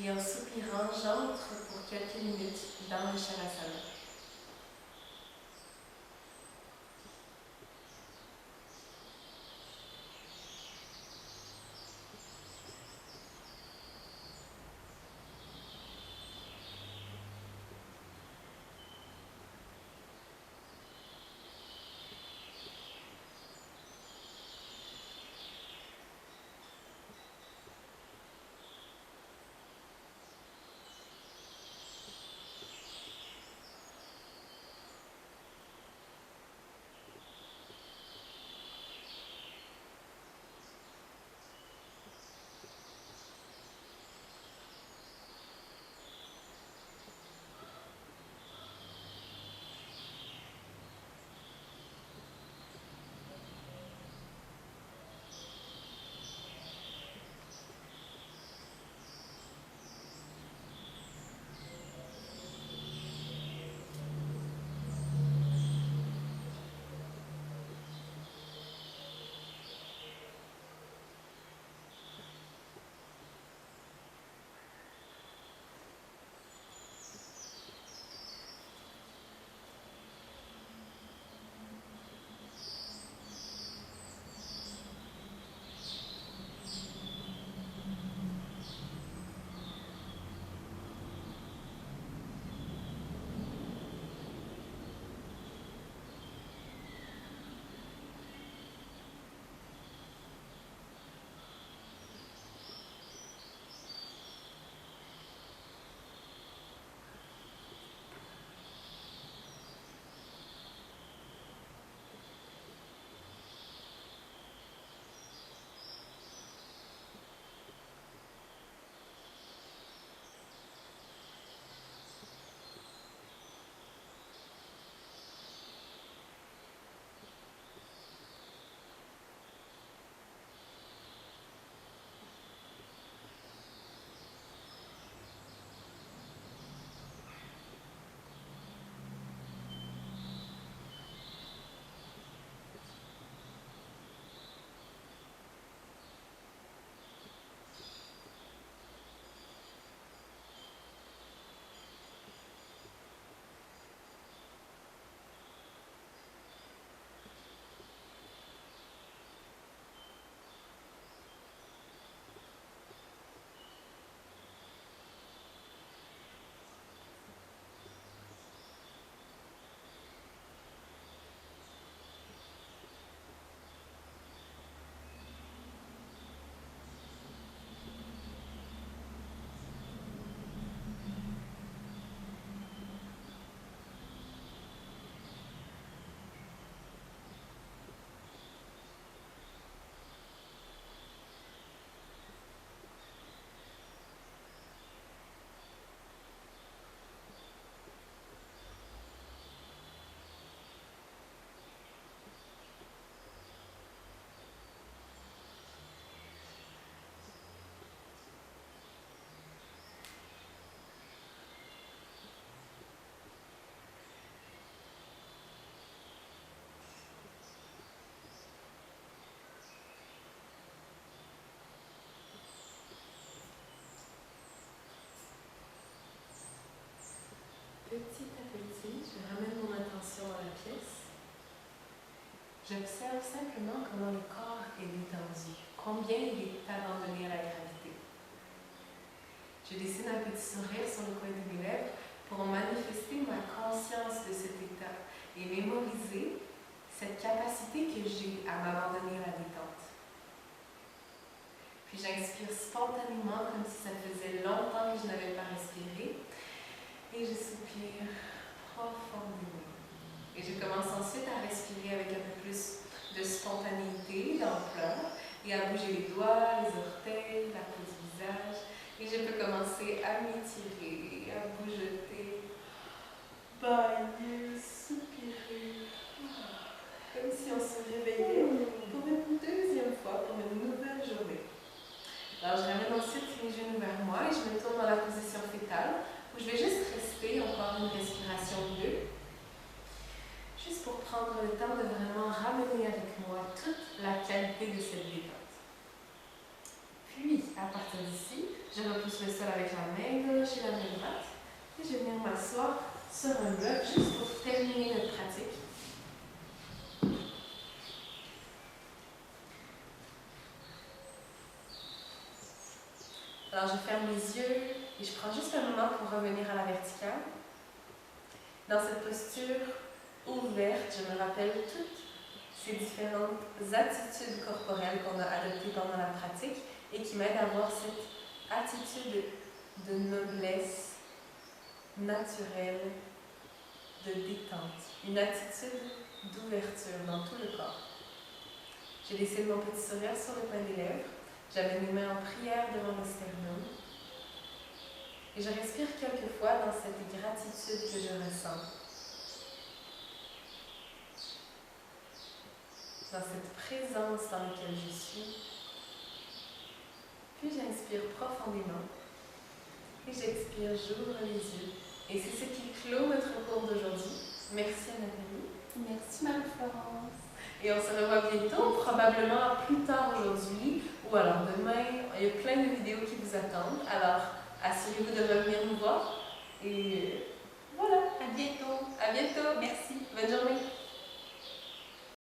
et en soupirant, j'entre pour quelques minutes dans le Shavasana. petit à petit, je ramène mon attention dans la pièce. J'observe simplement comment le corps est détendu, combien il est abandonné à la gravité. Je dessine un petit sourire sur le coin de mes lèvres pour manifester ma conscience de cet état et mémoriser cette capacité que j'ai à m'abandonner à la détente. Puis j'inspire spontanément comme si ça faisait longtemps que je n'avais pas respiré et je soupire profondément. Et je commence ensuite à respirer avec un peu plus de spontanéité, d'ampleur et à bouger les doigts, les orteils, la peau du visage. Et je peux commencer à m'étirer, à bougeoter, bailler, soupirer, comme si on se réveillait pour une deuxième fois, pour une nouvelle journée. Alors je ramène ensuite mes genoux vers moi et je me tourne dans la position fétale où je vais juste rester encore une respiration bleue, juste pour prendre le temps de vraiment ramener avec moi toute la qualité de cette détente. Puis, à partir d'ici, je repousse le sol avec la main gauche et la main droite et je vais venir m'asseoir sur un bloc juste pour terminer notre pratique. Alors, je ferme les yeux et je prends juste un moment pour revenir à la verticale. Dans cette posture ouverte, je me rappelle toutes ces différentes attitudes corporelles qu'on a adoptées pendant la pratique et qui m'aident à avoir cette attitude de noblesse naturelle, de détente, une attitude d'ouverture dans tout le corps. Je dessine mon petit sourire sur le coin des lèvres. J'amène mes mains en prière devant le sternum. Et je respire quelques fois dans cette gratitude que je ressens. Dans cette présence dans laquelle je suis. Puis j'inspire profondément. Et j'expire, j'ouvre les yeux. Et c'est ce qui clôt notre cours d'aujourd'hui. Merci à Nathalie. Merci Marie-Florence. Et on se revoit bientôt, probablement plus tard aujourd'hui ou alors demain. Il y a plein de vidéos qui vous attendent. Alors, assurez-vous de revenir nous voir. Et voilà. À bientôt. À bientôt. Merci. Bonne journée.